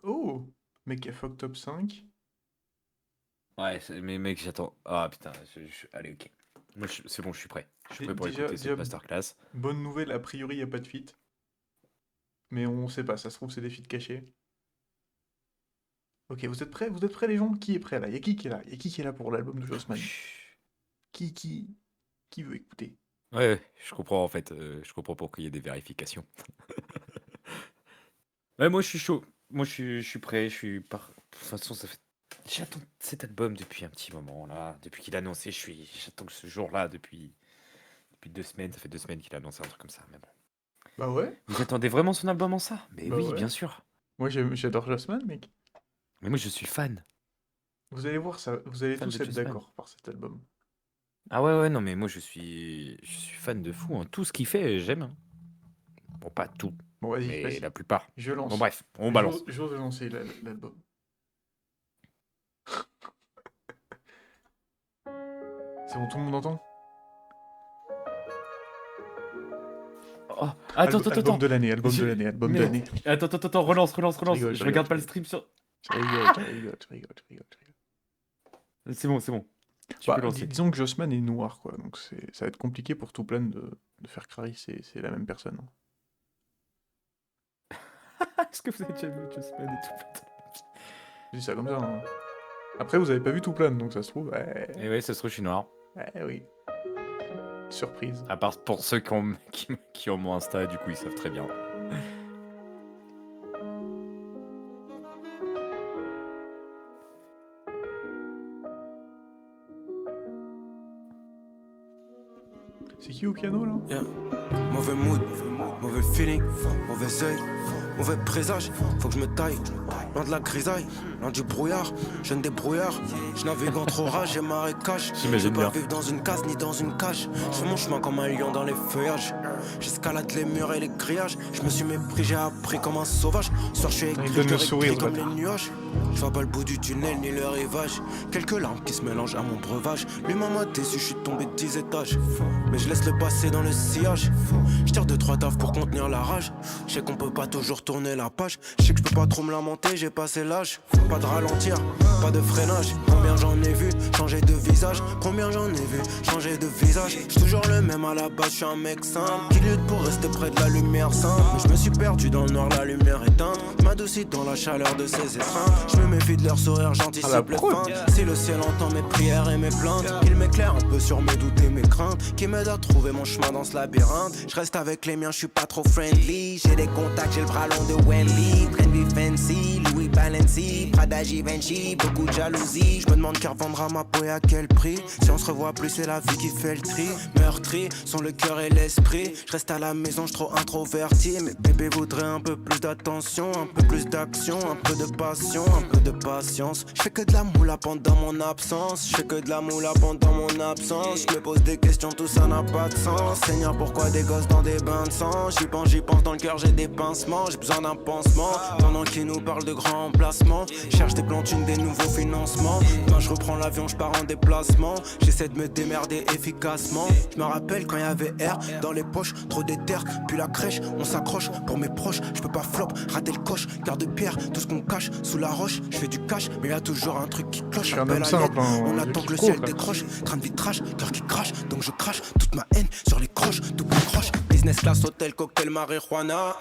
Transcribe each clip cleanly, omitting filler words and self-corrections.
Oh! Mec, FOC top 5. Ouais, mais mec, j'attends. Ah putain, allez, ok. Moi, c'est bon, je suis prêt. Je suis prêt pour écouter Déjà, cette masterclass. bonne nouvelle, a priori, il a pas de feat. Mais on sait pas, ça se trouve, c'est des feats cachés. Ok, vous êtes prêts? Vous êtes prêts, les gens? Qui est prêt là? Y a qui est là? Y a qui est là pour l'album de Jossman? Chut. Qui, qui, qui veut écouter? Ouais, je comprends en fait. Je comprends pourquoi il y a des vérifications. Ouais, moi, je suis chaud. Moi, je suis prêt. De toute façon, ça fait. J'attends cet album depuis un petit moment là. Depuis qu'il a annoncé, j'attends que ce jour-là depuis 2 semaines. Ça fait 2 semaines qu'il a annoncé un truc comme ça. Mais bon. Bah ouais, Vous attendez vraiment son album en ça? Mais bah oui, ouais. bien sûr. Moi, j'adore Jossman, mec. Mais moi, je suis fan. Vous allez voir ça, vous allez Fan tous de être Jossman. d'accord par cet album. Ah ouais, ouais, non, mais moi, je suis fan de fou, hein. Tout ce qu'il fait, j'aime, hein. Bon, pas tout, Bon, vas-y, mais vas-y. la plupart. Je Bon, lance. bref, on balance. J'ose lancer l'album. C'est bon, tout le monde entend? Oh, attends, attends, Album attends. de l'année, album de Je- l'année, album de Merde. l'année. Attends, attends, attends, relance, relance, Je relance. rigole, Je regarde pas le je stream sur. rigole, je rigole, je rigole, je rigole, je rigole, je rigole. C'est bon, c'est bon. Tu Bah, peux lancer. disons que Jossman est noir, quoi, donc ça va être compliqué pour tout plein de faire Crary, c'est la même personne, hein. Est-ce que vous avez déjà vu Jossman et tout? Je dis ça comme ça, hein. Après, vous avez pas vu tout plein, donc ça se trouve, Et ouais, ça se trouve, je suis noir. oui. Surprise. À part pour ceux qui ont mon Insta, du coup, ils savent très bien. C'est qui au piano, là? Yeah. Mauvais mood, mauvais feeling, mauvais œil, mauvais présage. Faut que je me taille, loin de la grisaille, loin du brouillard. Jeune débrouillard, je navigue entre orage et marécage. Je J'imagine veux pas bien. vivre dans une case ni dans une cage. Je fais mon chemin comme un lion dans les feuillages. J'escalade les murs et les grillages. Je me suis mépris, j'ai appris comme un sauvage. Soir, je suis Il écrit, donne je le te sourire, récris comme bâtard. les nuages. Je vois pas le bout du tunnel ni le rivage. Quelques larmes qui se mélangent à mon breuvage. Lui m'a déçu, je suis tombé de 10 étages. Mais je laisse le passé dans le sillage. Je tire 2-3 taffes pour contenir la rage. Je sais qu'on peut pas toujours tourner la page. Je sais que je peux pas trop me lamenter, j'ai passé l'âge. Pas de ralentir, pas de freinage. Combien j'en ai vu changer de visage. Combien j'en ai vu changer de visage. J'suis toujours le même à la base, je suis un mec simple qui lutte pour rester près de la lumière simple. Mais je me suis perdu dans le noir, la lumière éteinte m'adoucit dans la chaleur de ses étreintes. Je me méfie de leur sourire, j'anticipe la les prod. feintes. Si le ciel entend mes prières et mes plaintes, qu'il m'éclaire un peu sur mes doutes et mes craintes, qui m'aide à trouver mon chemin dans ce labyrinthe. Je reste avec les miens, je suis pas trop friendly. J'ai des contacts, j'ai le bras long de Wendy. Train de vie fancy, Louis Balenci, Prada Givenchy, beaucoup de jalousie. Je me demande qui revendra ma peau et à quel prix. Si on se revoit plus, c'est la vie qui fait le tri. Meurtri sont le cœur et l'esprit. Je reste à la maison, je suis trop introverti. Mais bébé voudrait un peu plus d'attention, un peu plus d'action, un peu de passion, un peu de patience. Je fais que de la moula pendant mon absence. Je fais que de la moula pendant mon absence. Je me pose des questions, tout ça n'a pas de sens. Seigneur, pourquoi des gosses dans des bains de sang? J'y pense, dans le cœur j'ai des pincements. J'ai besoin d'un pansement. Pendant qu'ils nous parlent de grands emplacements, cherche des plantunes, des nouveaux financements. Quand je reprends l'avion, je pars en déplacement. J'essaie de me démerder efficacement. Je me rappelle quand il y avait air dans les poches, trop d'éther, puis la crèche, on s'accroche pour mes proches. Je peux pas flop, rater le coche, garde-pierre, tout ce qu'on cache sous la roche. Je fais du cash, mais y a toujours un truc qui cloche. Je suis un Appel homme à simple, l'aide, hein, on je attend que le kiffe trop, ciel frère. décroche. Train de vitrage, cœur qui crache, donc je crache toute ma haine sur les croches, tout croche. Business class, hôtel, cocktail, marijuana.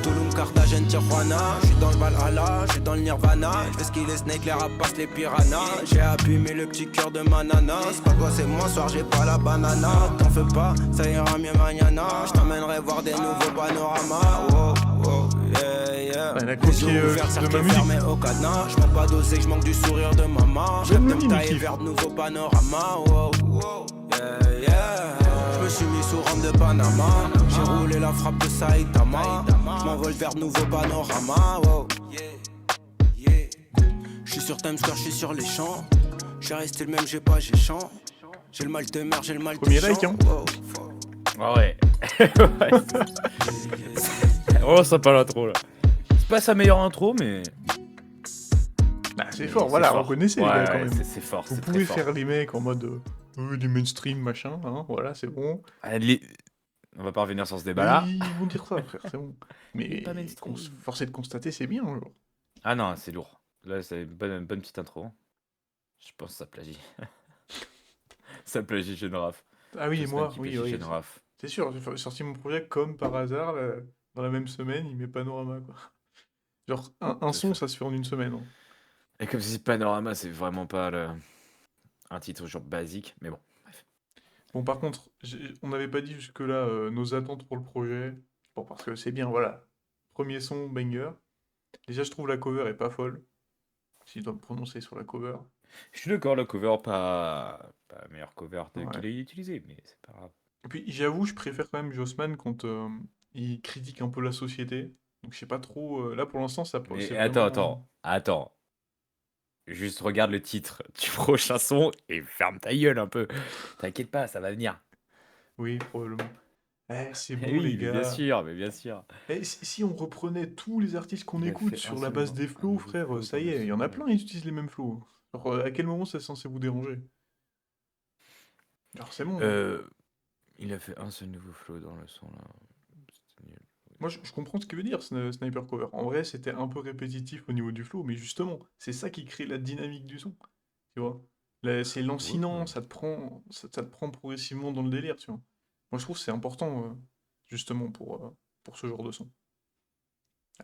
Tulum, Carthagène, Tijuana. J'suis dans le Valhalla, j'suis dans le Nirvana. J'fais ce qu'il est snake, les rapaces, les piranhas. J'ai abîmé le petit cœur de manana. C'est pas toi, c'est moi, soir j'ai pas la banana. T'en fais pas, ça ira mieux mañana. J't'emmènerai voir des nouveaux panoramas. Wow, wow, yeah, yeah. Ouais, la Les coquille, yeux ouverts, de cercle ma musique. fermé au cadenas. J'manque pas d'oser, j'manque du sourire de maman. J'rêve de me Mimi tailler kiffe. vers de nouveaux panoramas. Wow, wow, yeah, yeah. Je me suis mis sous rame de Panama. J'ai roulé la frappe de Saitama. Je m'envole vers de nouveaux panoramas. Wow. Je suis sur Times Square, je suis sur les champs. Je suis resté le même, j'ai pas, j'ai champ. J'ai le mal de mer, j'ai le mal de Premier champ. like, hein. Wow. Ah ouais. Ouais. Oh, ça parle l'intro là. C'est pas sa meilleure intro, mais. Bah, c'est fort, voilà, fort. reconnaissez, Ouais, les gars, quand ouais, même. c'est fort. Vous c'est pouvez très faire fort. les mecs en mode du mainstream, machin, hein, voilà, c'est bon. Allez, on va pas revenir sur ce débat là. Ils vont dire ça, frère, c'est bon. Mais pas mainstream. force est de constater, c'est bien, genre. Ah non, c'est lourd. Là, c'est une bonne petite intro. Je pense que ça plagie. Ça plagie Genraf. Ah oui, et Jossman moi, qui oui, plagie oui, Genraf. c'est sûr, j'ai sorti mon projet comme par hasard, là, dans la même semaine, il met Panorama, quoi. Genre, un son, ça se fait en une semaine, hein. Et comme si Panorama, c'est vraiment pas un titre genre basique, mais bon. Bref. Bon, par contre, on n'avait pas dit jusque-là nos attentes pour le projet. Bon, parce que c'est bien, voilà. Premier son, banger. Déjà, je trouve la cover est pas folle. Si je dois me prononcer sur la cover. Je suis d'accord, la cover, pas la meilleure cover Ouais. qu'il ait utilisée, mais c'est pas grave. Et puis, j'avoue, je préfère quand même Jossman quand il critique un peu la société. Donc, je sais pas trop. Là, pour l'instant, ça Mais c'est attends. Juste regarde le titre du prochain son et ferme ta gueule un peu. T'inquiète pas, ça va venir. Oui, probablement. C'est Eh bon, oui, les mais gars. bien sûr. Si on reprenait tous les artistes qu'on Il a écoute fait sur un la seul base mot, des un flows, nouveau frère, flow ça dans y le est, il y en son. a plein, ils utilisent les mêmes flows. Genre, à quel moment c'est censé vous déranger? Genre, c'est bon. Il a fait un seul nouveau flow dans le son là. C'est nul. Moi, je comprends ce qu'il veut dire, Sniper Cover. En vrai, c'était un peu répétitif au niveau du flow, mais justement, c'est ça qui crée la dynamique du son. Tu vois? C'est lancinant, Ouais. ça te prend progressivement dans le délire, tu vois. Moi, je trouve que c'est important, justement, pour ce genre de son.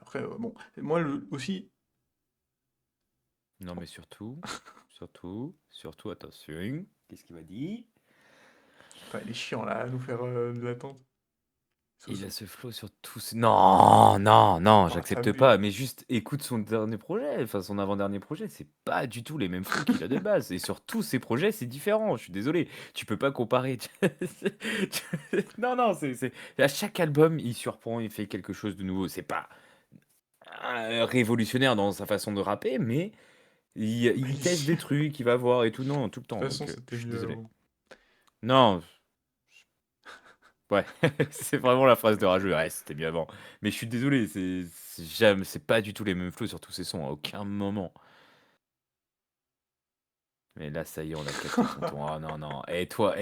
Après, bon, moi aussi, Non mais surtout, attention. Qu'est-ce qu'il m'a dit? enfin, il est chiant là, à nous faire de l'attente. Il a ce flow sur tous. Non, Ah, j'accepte t'abuses. pas. Mais juste écoute son dernier projet, enfin son avant-dernier projet, c'est pas du tout les mêmes flows qu'il a de base. Et sur tous ses projets, c'est différent. Je suis désolé, tu peux pas comparer. Non, c'est à chaque album, il surprend, il fait quelque chose de nouveau. C'est pas révolutionnaire dans sa façon de rapper, mais il teste des trucs, il va voir et tout. Non, tout le De temps. toute façon, Donc, je c'était suis mieux désolé. avant. Non, ouais, c'est vraiment la phrase de rageux. Ouais, c'était mieux avant. Mais je suis désolé, c'est pas du tout les mêmes flows sur tous ces sons, à aucun moment. Mais là, ça y est, on a capté son ton. Ah non. Et toi,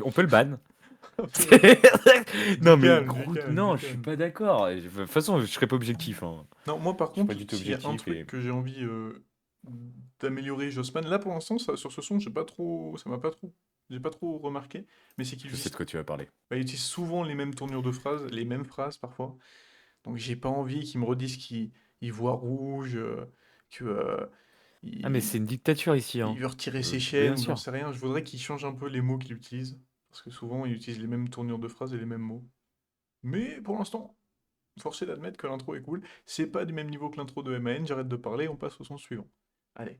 on peut le ban? Non, mais calme, gros, du calme, non, du je suis calme. pas d'accord. De toute façon, je serais pas objectif, hein. Non, moi par Je suis pas contre, du tout s'il y a un objectif truc et. que j'ai envie d'améliorer Jossman, là pour l'instant, sur ce son, j'ai pas trop remarqué, mais c'est qu'il Je sais de quoi tu vas parler. il utilise souvent les mêmes tournures de phrases, les mêmes phrases parfois. Donc j'ai pas envie qu'il me redise qu'il voit rouge, que Ah, mais il, c'est une dictature ici, il hein. veut retirer ses Bien chaînes, ou j'en sûr. sais rien. Je voudrais qu'il change un peu les mots qu'il utilise, parce que souvent il utilise les mêmes tournures de phrases et les mêmes mots. Mais pour l'instant, forcé d'admettre que l'intro est cool. C'est pas du même niveau que l'intro de MAN, j'arrête de parler, on passe au son suivant. Allez.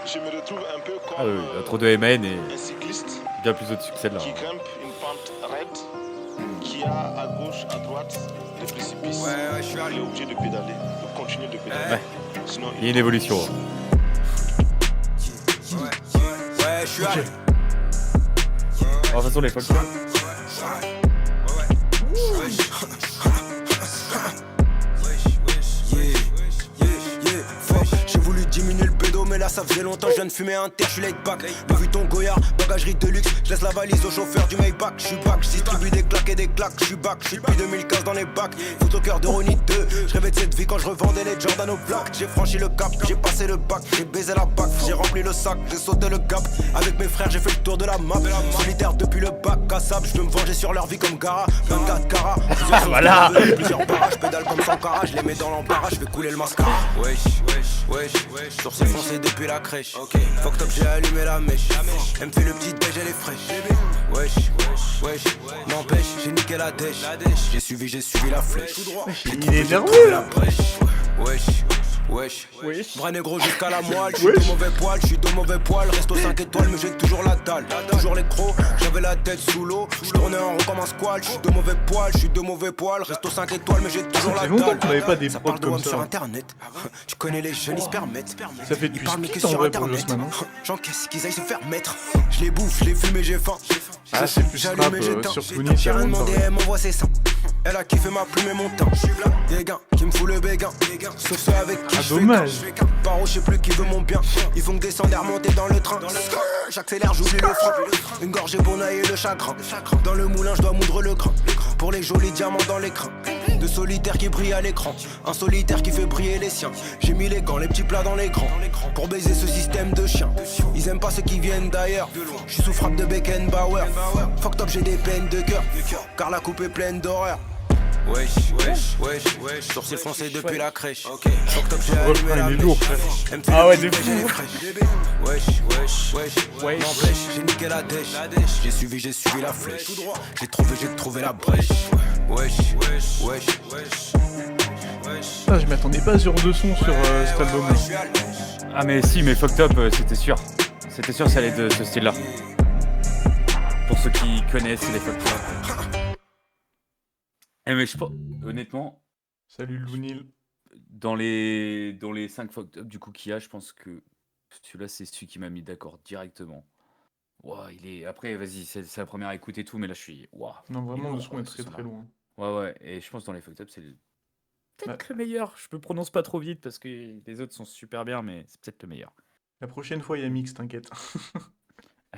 Je me retrouve un peu comme Ah oui, l'intro de MAN est un cycliste bien plus au-dessus que celle-là, qui hein. grimpe une pente raide, qui a à gauche, à droite des précipices. Ouais, je suis Il est allé. obligé de pédaler, de continuer de pédaler. Sinon, Il y a une évolution, hein. Ouais, je suis allé. De toute façon, les folklore. J'ai voulu diminuer le pédo, mais là ça faisait longtemps, je viens de fumer un terre, je suis laid back. Louis Vuitton Goyard, bagagerie de luxe, je laisse la valise au chauffeur du Maybach. Je suis back, je distribue des claques et des claques, je suis back, je suis depuis 2015 dans les bacs. Foot au cœur de Ronnie 2, je rêvais de cette vie quand je revendais les Jordan au black. J'ai franchi le cap, j'ai passé le bac, j'ai baisé la bac, j'ai rempli le sac, j'ai sauté le gap. Avec mes frères, j'ai fait le tour de la map. Solitaire depuis le bac à sable, je veux me venger sur leur vie comme Gara. 24 carats, plusieurs Voilà. plusieurs barrages, pédale comme Sankara, je les mets dans l'embarras, je fais couler le mascara. Wesh, sourcil foncé depuis la crèche. Fuck top, j'ai allumé la mèche. Elle me fait le petit déj, elle est fraîche. Wesh, n'empêche, j'ai niqué la dèche. J'ai suivi la flèche. Il est nerveux là. Wesh, vrai négro jusqu'à la moelle, j'suis de mauvais poil, j'suis de mauvais poil, resto 5 étoiles mais j'ai toujours la dalle, toujours les crocs, j'avais la tête sous l'eau, j'tournais en rond comme un squal, j'suis de mauvais poil, resto 5 étoiles mais j'ai toujours Ça la fait longtemps dalle. qu'on avait pas des Ça prods parle de comme WAM sur ça. internet, tu connais les jeunes, ils se permettent. Ça fait Ils depuis parlent mais Split que en sur vrai pour internet, Jossman, hein. j'encaisse qu'ils aillent se faire mettre. Je les bouffe, je les fume et j'ai faim. Ah, c'est plus J'allume rap, et j'éteins. sur J'ai Twinny, c'est rien un demandé, pareil. elle m'envoie ses seins. Elle a kiffé ma plume et mon teint. Des gars qui me fout le béguin. Sauf ceux avec qui Ah, je fais dommage. qu'un. Paro, je sais plus qui veut mon bien. Ils font que descendre et remonter dans le train. J'accélère, j'oublie le frein. Une gorgée pour nailler le chagrin. Dans le moulin, je dois moudre le grain. Pour les jolis diamants dans l'écran. Deux solitaires qui brillent à l'écran, un solitaire qui fait briller les siens. J'ai mis les gants, les petits plats dans les grands, pour baiser ce système de chiens. Ils aiment pas ceux qui viennent d'ailleurs. Je suis sous frappe de Beckenbauer. Fuck top, j'ai des peines de cœur, car la coupe est pleine d'horreur. Wesh, wesh, wesh, wesh. Sourcils foncés depuis la crèche. Fuck top, j'ai allumé refrain, la il est lourd, mèche. frère. Ah ouais, de J'ai fou. les fraîches. Wesh, wesh, wesh. M'empêche, j'ai niqué la dèche. J'ai suivi la flèche. J'ai trouvé la brèche. Wesh, wesh, wesh, wesh. Ah, je m'attendais pas à ce genre de son sur cet album-là. Ah mais si, mais Fucked Up, c'était sûr. C'était sûr, ça allait de ce style-là. Pour ceux qui connaissent les Fucked Up. Eh mais je pense, honnêtement, Salut Lounil. dans les 5 Fucked Up du coup qu'il y a, je pense que celui-là c'est celui qui m'a mis d'accord directement. Ouah, il est... Après, vas-y, c'est la première écoute et tout, mais là je suis... Ouah, Non, il est vraiment, le lourd, son est très ce très son-là. loin. Ouais, et je pense dans les Fucked Up, c'est peut-être Ouais. le meilleur. Je me prononce pas trop vite parce que les autres sont super bien, mais c'est peut-être le meilleur. La prochaine fois, il y a Mix, t'inquiète.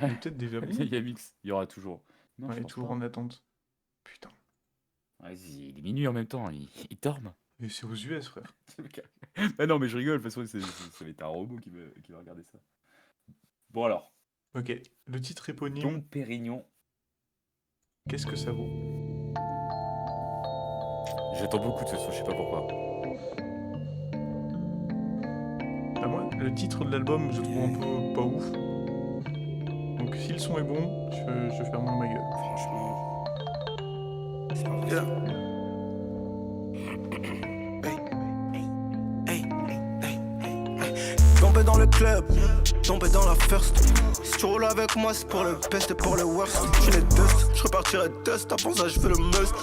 Il est peut-être déjà Il venu. y a mix, il y aura toujours. Non, Ouais, je il est pense toujours pas. en attente. Putain. Vas-y, il est minuit en même temps, il dorment. Et c'est aux US, frère. Ah non, mais je rigole, de toute façon, ça va être un robot qui va regarder ça. Bon alors, Ok, le titre éponyme, Dom Pérignon. qu'est-ce que ça vaut? J'attends beaucoup de ce son, je sais pas pourquoi. Bah moi, le titre de l'album, je trouve un peu pas ouf. Donc si le son est bon, je ferme ma gueule. Franchement, c'est pas bien. Tombé dans le club, tombé dans la first. Si tu roules avec moi, c'est pour le best et pour le worst. Je les dust, je repartirai dust. Avant ça, je fais le must.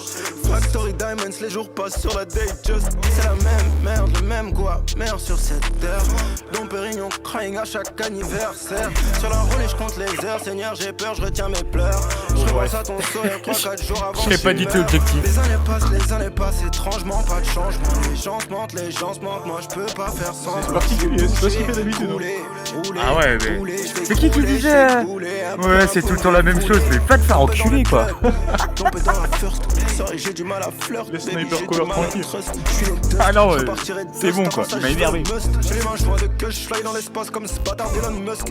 Factory Diamonds, les jours passent sur la date just. C'est la même merde, le même goût amer sur cette terre. Dom Pérignon crying à chaque anniversaire. Sur la roulée, je compte les heures. Seigneur, j'ai peur, je retiens mes pleurs. Je repense à ton sourire 3-4 jours avant. Je serais pas du tout objectif. Les années passent étrangement, pas de changement. Les gens se mentent, moi je peux pas faire sans. C'est particulier, c'est pas ce qu'il fait d'habitude. Ah ouais, mais c'est qui disait ouais, c'est tout le temps la même chose, mais pas de faire enculer quoi. Tombé dans la first, sorry, j'ai du mal à flirt. Les sniper cover tranquille. Ah non, c'est bon quoi, il m'a énervé. J'ai les mains jointes de que je fly dans l'espace comme Spadard d'Elon Musk.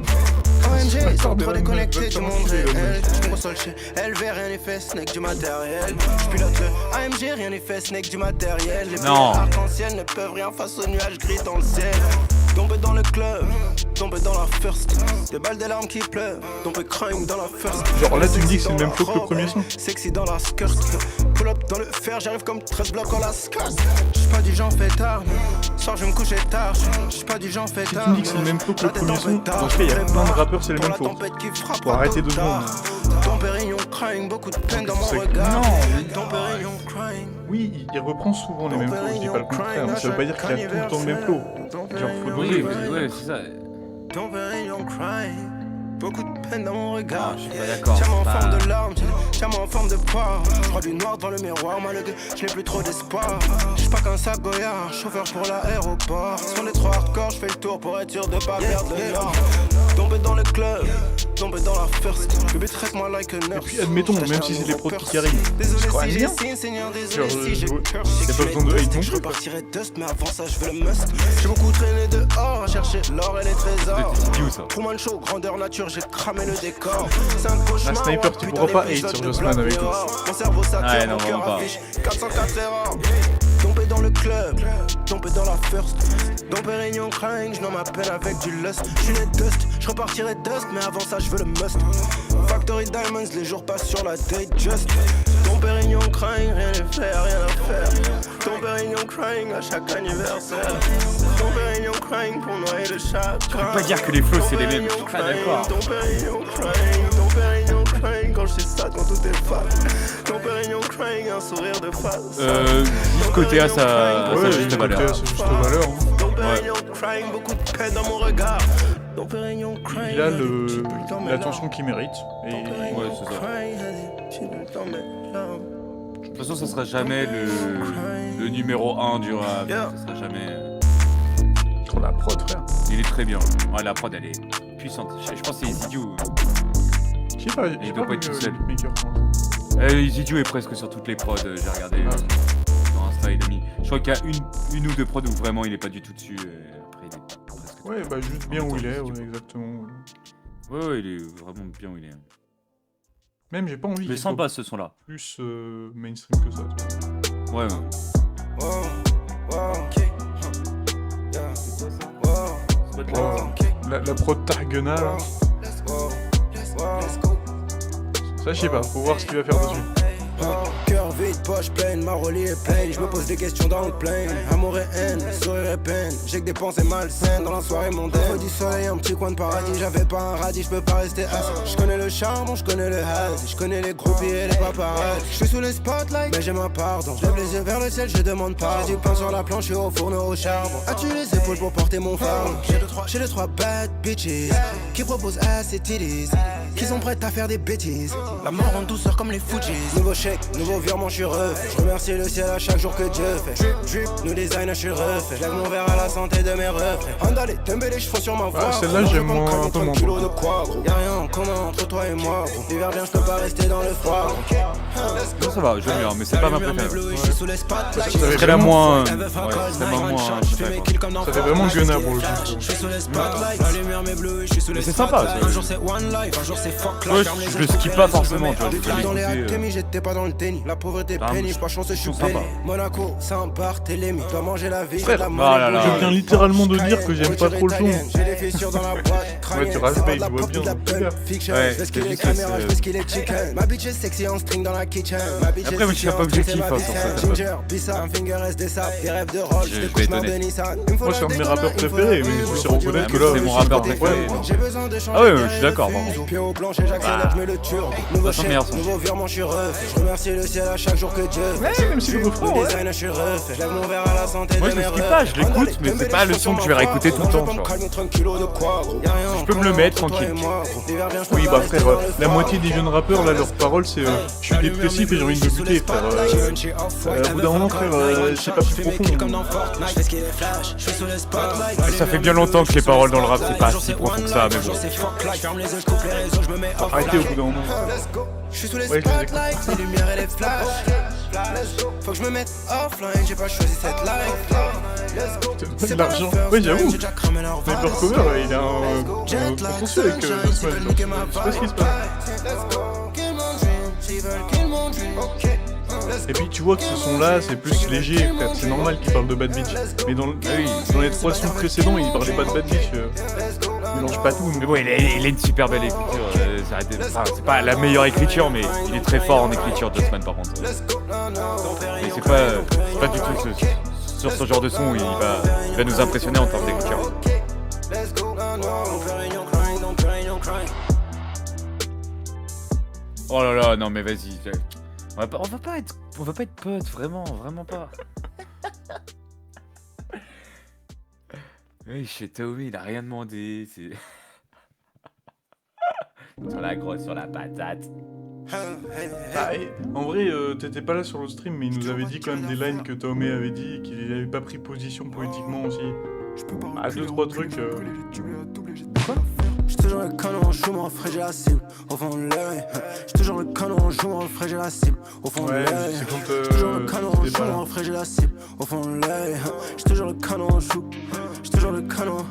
OMG, ils sont trop déconnectés du monde réel. Je me console chez LV, rien n'est fait, snake du matériel. Je pilote le AMG, rien n'est fait, snake du matériel. Les Non. boules arc-en-ciel ne peuvent rien face aux nuages gris dans le ciel. Tombé dans le club, tombé dans la first. Des balles, des larmes qui pleuvent, tombé crying dans la first. Genre là, tu me dis que c'est le même flow que le premier son. Sexy dans la skirt, pull up dans le fer, j'arrive comme 13 blocs en la skirt. J'suis pas du genre fêtard, soir je vais me coucher tard. J'suis pas du genre Si fêtard. tu me dis que c'est le même flow que le premier son, dans ce cas, il y a plein de rappeurs, c'est le même flow. Faut arrêter 2 secondes. Ton Pérignon crying, beaucoup de peine dans mon C'est- regard. Non. Ton Pérignon crying. Oui, il reprend souvent les mêmes flows, je dis pas le contraire, mais ça veut pas dire qu'il a tout le temps le même flow. Genre, faut Oui, doser. ouais, c'est ça. Ton Pérignon crying. Beaucoup de peine dans mon regard. Ah, je suis pas d'accord, Tiens-moi en c'est pas- forme de larmes, tiens-moi en forme de poire. Je crois du noir dans le miroir, moi le gars, je n'ai plus trop d'espoir. Je suis pas qu'un sagoyard, chauffeur pour l'aéroport. Sur les 3 hardcore, je fais le tour pour être sûr de pas perdre le nord. Tombé dans le club, tombé dans la first. Bébé traite moi like a nurse. Et puis admettons, même si c'est les prods qui arrivent, Désolé c'est quand si même j'ai bien. signe, Seigneur, Genre, désolé si j'ai ouais, peur. y a pas besoin de hate non Je plus, quoi. repartirai dust, mais avant ça, je veux le must. J'ai beaucoup traîné dehors à chercher l'or et les trésors. C'est idiot ça. Truman Show, grandeur nature, j'ai cramé le décor. C'est un cauchemar. Un sniper, ouais, tu putain, pourras pas l'épisode hate sur de Jossman Black avec Mirror. Mon cerveau sature, Ouais, mon non, cœur vraiment pas. affiche 404 erreurs. Tombé dans le club, tombé dans la first. Dom Pérignon crying, je n'en m'appelle avec du lust. J'suis les dust, je repartirai dust, mais avant ça, je veux le must. Factory Diamonds, les jours passent sur la date just. Dom Pérignon crying, rien n'est fait, rien à faire. Dom Pérignon crying à chaque anniversaire. Dom Pérignon crying pour noyer le chagrin. Je peux pas dire que les flows c'est les mêmes, je suis pas d'accord. Dom Pérignon crying, quand je suis sad, quand tout est fade. Dom Pérignon crying, un sourire de face. Juste côté A, ça Ouais, juste juste valeur. c'est juste valeur. Hein. Dom Pérignon crying, beaucoup de peine dans mon regard. Dom Pérignon crying, Il a l'attention qu'il mérite. Et Ouais, c'est ça. De toute façon, ça sera jamais le numéro 1 du rap. Yeah. Ça sera jamais. pour la prod, frère. Il est très bien. Ouais, la prod, elle est puissante. Je pense que c'est Easydio. Je sais pas, Il j'ai doit pas pas vu être tout le seul. beatmaker pour l'instant. Easydio est presque sur toutes les prods. J'ai regardé Ah, sur Insta, Je crois qu'il y a une ou deux prods où vraiment il est pas du tout dessus. Et après, il est presque Ouais, bah juste bien où il est, ouais, exactement. Ouais, il est vraiment bien où il est. Même j'ai pas envie Mais qu'il soit sympa ce son-là. plus mainstream que ça, tu vois. Ouais. Wow, wow, yeah, wow, La prod Targena, là, wow, let's go. ça je sais pas, faut voir ce qu'il va faire dessus. Cœur vide, poche pleine, ma reliée est pleine. Je me pose des questions dans le plein. Amour et haine, sourire et peine. J'ai que des pensées malsaines dans la soirée mondaine. Du soleil, un petit coin de paradis. J'avais pas un radis, je peux pas rester assis. Je connais le charbon, je connais le haz. Je connais les groupies et les paparazzi. Je suis sous les spotlights, mais j'ai ma pardon. Je lève les yeux vers le ciel, je demande pas. J'ai du pain sur la planche, je suis au fourneau au charbon. As-tu les épaules pour porter mon fardeau? J'ai deux, trois bad bitches qui proposent assez titties, qui sont prêtes à faire des bêtises. La mort en douceur comme les Fujis. Nouveau chèque, nouveau virement, je suis refait. Je remercie le ciel à chaque jour que Dieu fait. Drip, drip, nous design, je suis refait. Je lève mon verre à la santé de mes refrains. Andale, tomber les cheveux sur ma voix. Ah, celle-là, j'aime moins, un peu moins. Kilos de quoi, gros. Y'a rien en commun entre toi et moi, gros. L'hiver vient, je peux pas rester dans le froid, gros. Non, ça va, j'aime bien, mais c'est pas ma préférée. Je suis sous les spotlights. Ça fait C'est la vraiment- moins. Elle veut faire Ouais, cause, c'est la night, moins. shot, je fais mes kills comme dans Ça fait vraiment Fortnite. Gunna pour le coup. Je suis sous les spotlights. La lumière m'éblouit, je suis sous les c'est sympa, spotlights. ça. Un jour c'est one life, un jour c'est fuck life. Ouais, Ferme les je yeux, le coupe skip les pas réseaux, forcément, je me tu vois, mets je peux dans les l'écouter, académies, j'étais pas dans le tennis. La pauvreté Ah, pénible, pas chanceux, je suis ils sont pénible. sympas. Monaco, Saint-Barthélemy, dois manger la vie. Frère, de la oh là là. Je viens littéralement de dire que j'aime pas trop le son. J'ai des fissures dans la boîte. Ouais, tu raspes, je vois bien, c'est clair. Fiction, Ouais, je vais c'est skiller les juste caméras, que je vais skiller les chicken. Ma bitch est sexy en string dans la kitchen. Ma bitch Après, moi, je suis pas objectif, hein, sur ça, Ginger, Bissa, un finger SD sap, des rêves de roll, Je des vais cauchemars être de honnête. Nissan. Moi, c'est un de mes rappeurs préférés, mais je suis reconnaître que là, C'est mon rappeur préféré. J'ai besoin de changer. Ah ouais, je suis d'accord, par contre. Pied au plancher, j'accélère, je mets le turbo. Nouveau Ça sent chèque, meilleur, ça. nouveau virement, je suis refait. Je remercie le ciel à chaque jour que Dieu fait. Ouais, même si le refrain, Le ouais. design, je suis refait. Je lève mon verre à la santé Moi, de je le mes skip refs. pas, je l'écoute, mais c'est pas le son que je vais réécouter tout le temps, tu vois. Je peux me le mettre tranquille. Oui, bah frère, la moitié des jeunes rappeurs, là, leurs paroles, c'est je suis dépressif et j'ai envie de me buter, frère. Au bout d'un moment, frère, c'est pas plus profond. Ça fait bien longtemps que les paroles dans le rap, c'est pas si profond que ça, mais bon. Arrêtez au bout d'un moment. Je suis sous les Ouais, je les écoute. spotlights, les lumières et les flashs. Faut que je me mette offline, j'ai pas choisi cette life. C'est de l'argent. Ouais, j'avoue. J'ai déjà cramé leur Sniper vase. Cover, il a un Jet lag, contentieux avec sunshine, Joss ils veulent Man. niquer ma Je sais pas ce qui se passe. Let's go, kill mon dream, s'ils veulent kill mon dream. Ok, let's Et go. puis tu vois que ce son-là, c'est plus léger, frère. C'est normal qu'il parle de Bad Bitch. Mais dans les 3 sons précédents, il parlait pas de Bad Bitch. Mélange pas tout. Mais bon, il a une super belle écriture. C'est pas la meilleure écriture, mais il est très fort en écriture, Jossman, par contre. Mais c'est pas du tout sur ce genre de son où il va nous impressionner en termes d'écriture. Let's go, don't cry, don't cry, don't cry, don't cry. Oh là là, non mais vas-y. On va pas être potes, vraiment pas. Oui, chez Tommy, il a rien demandé. C'est sur la grosse, sur la patate. Ah, et en vrai, t'étais pas là sur le stream, mais il nous avait dit quand même des lines que Tomé avait dit et qu'il avait pas pris position politiquement aussi. Ah, 2-3 trucs. J'suis toujours le canon en joue, mon frère, j'ai la cible au fond de l'œil. J'suis toujours le canon en joue, mon frère, j'ai la cible au fond de Ouais, l'œil. c'est quand J'suis toujours le canon en t'étais joue, pas là. mon frère, j'ai la cible au fond de l'œil. J'suis toujours le canon en joue, j'suis toujours le canon.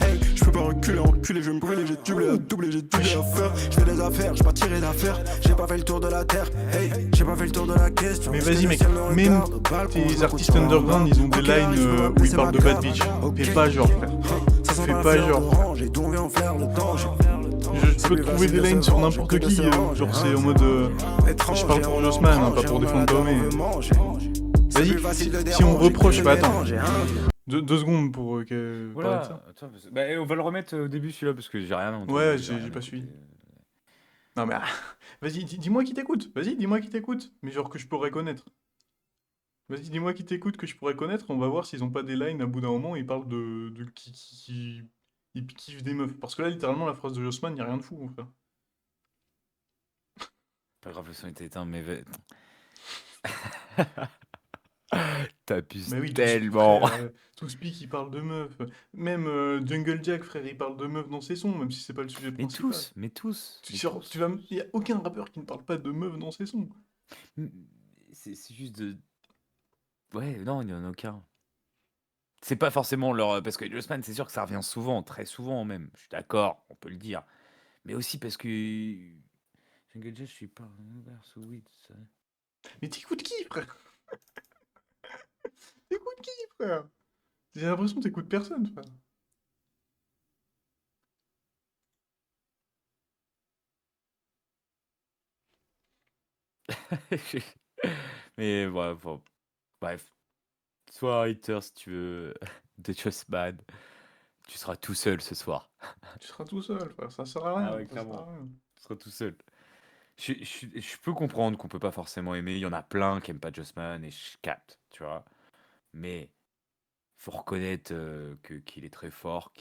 Hey, j'peux pas reculer, je vais me brûler, j'ai doublé à doubler, j'ai doublé à faire. J'fais des affaires, j'pas tirer d'affaires. J'ai pas fait le tour de la terre, hey, j'ai pas fait le tour de la question. Mais vas-y, mec, même tes artistes underground, ils ont des lines où ils parlent de Bad Bitch. Fais pas genre, frère. Fais pas genre. Je peux trouver des lines sur n'importe qui, genre c'est en mode je parle pour Jossman, hein, pas pour défendre Tomé. Vas-y, si on reproche, bah attends, 2 secondes pour parler de Voilà. ça. Attends, on va le remettre au début celui-là parce que j'ai rien entendu. Ouais, j'ai j'ai rien pas suivi. écouté. Non mais vas-y, dis-moi qui t'écoute, vas-y, dis-moi qui t'écoute, mais genre que je pourrais connaître. Vas-y, dis-moi qui t'écoute que je pourrais connaître, on va voir s'ils ont pas des lines à bout d'un moment, ils parlent de qui ils kiffent des meufs. Parce que là, littéralement, la phrase de Jossman, y a rien de fou, mon frère. Pas grave, le son était éteint, mais t'abuses Mais oui, tellement. Tout Speak, il parle de meufs. Même Jungle Jack, frère, il parle de meufs dans ses sons, même si c'est pas le sujet Mais principal. tous. Il y a aucun rappeur qui ne parle pas de meufs dans ses sons. C'est juste de. Ouais, non, il n'y en a aucun. C'est pas forcément leur. Parce que Jossman, c'est sûr que ça revient souvent, très souvent même. Je suis d'accord, on peut le dire. Mais aussi parce que. Jungle Jazz, je suis pas ouvert sous weed, ça. Mais t'écoutes qui, frère? T'écoutes qui, frère? J'ai l'impression que t'écoutes personne, frère. Mais ouais, bon, bref. Sois hater si tu veux de Jossman. Tu seras tout seul ce soir. Tu seras tout seul, frère. Ça sert à Ah rien. ouais, Ça sert à clairement. rien. Tu seras tout seul. Je peux comprendre qu'on peut pas forcément aimer. Il y en a plein qui aiment pas Jossman et je capte, tu vois. Mais faut reconnaître qu'il est très fort,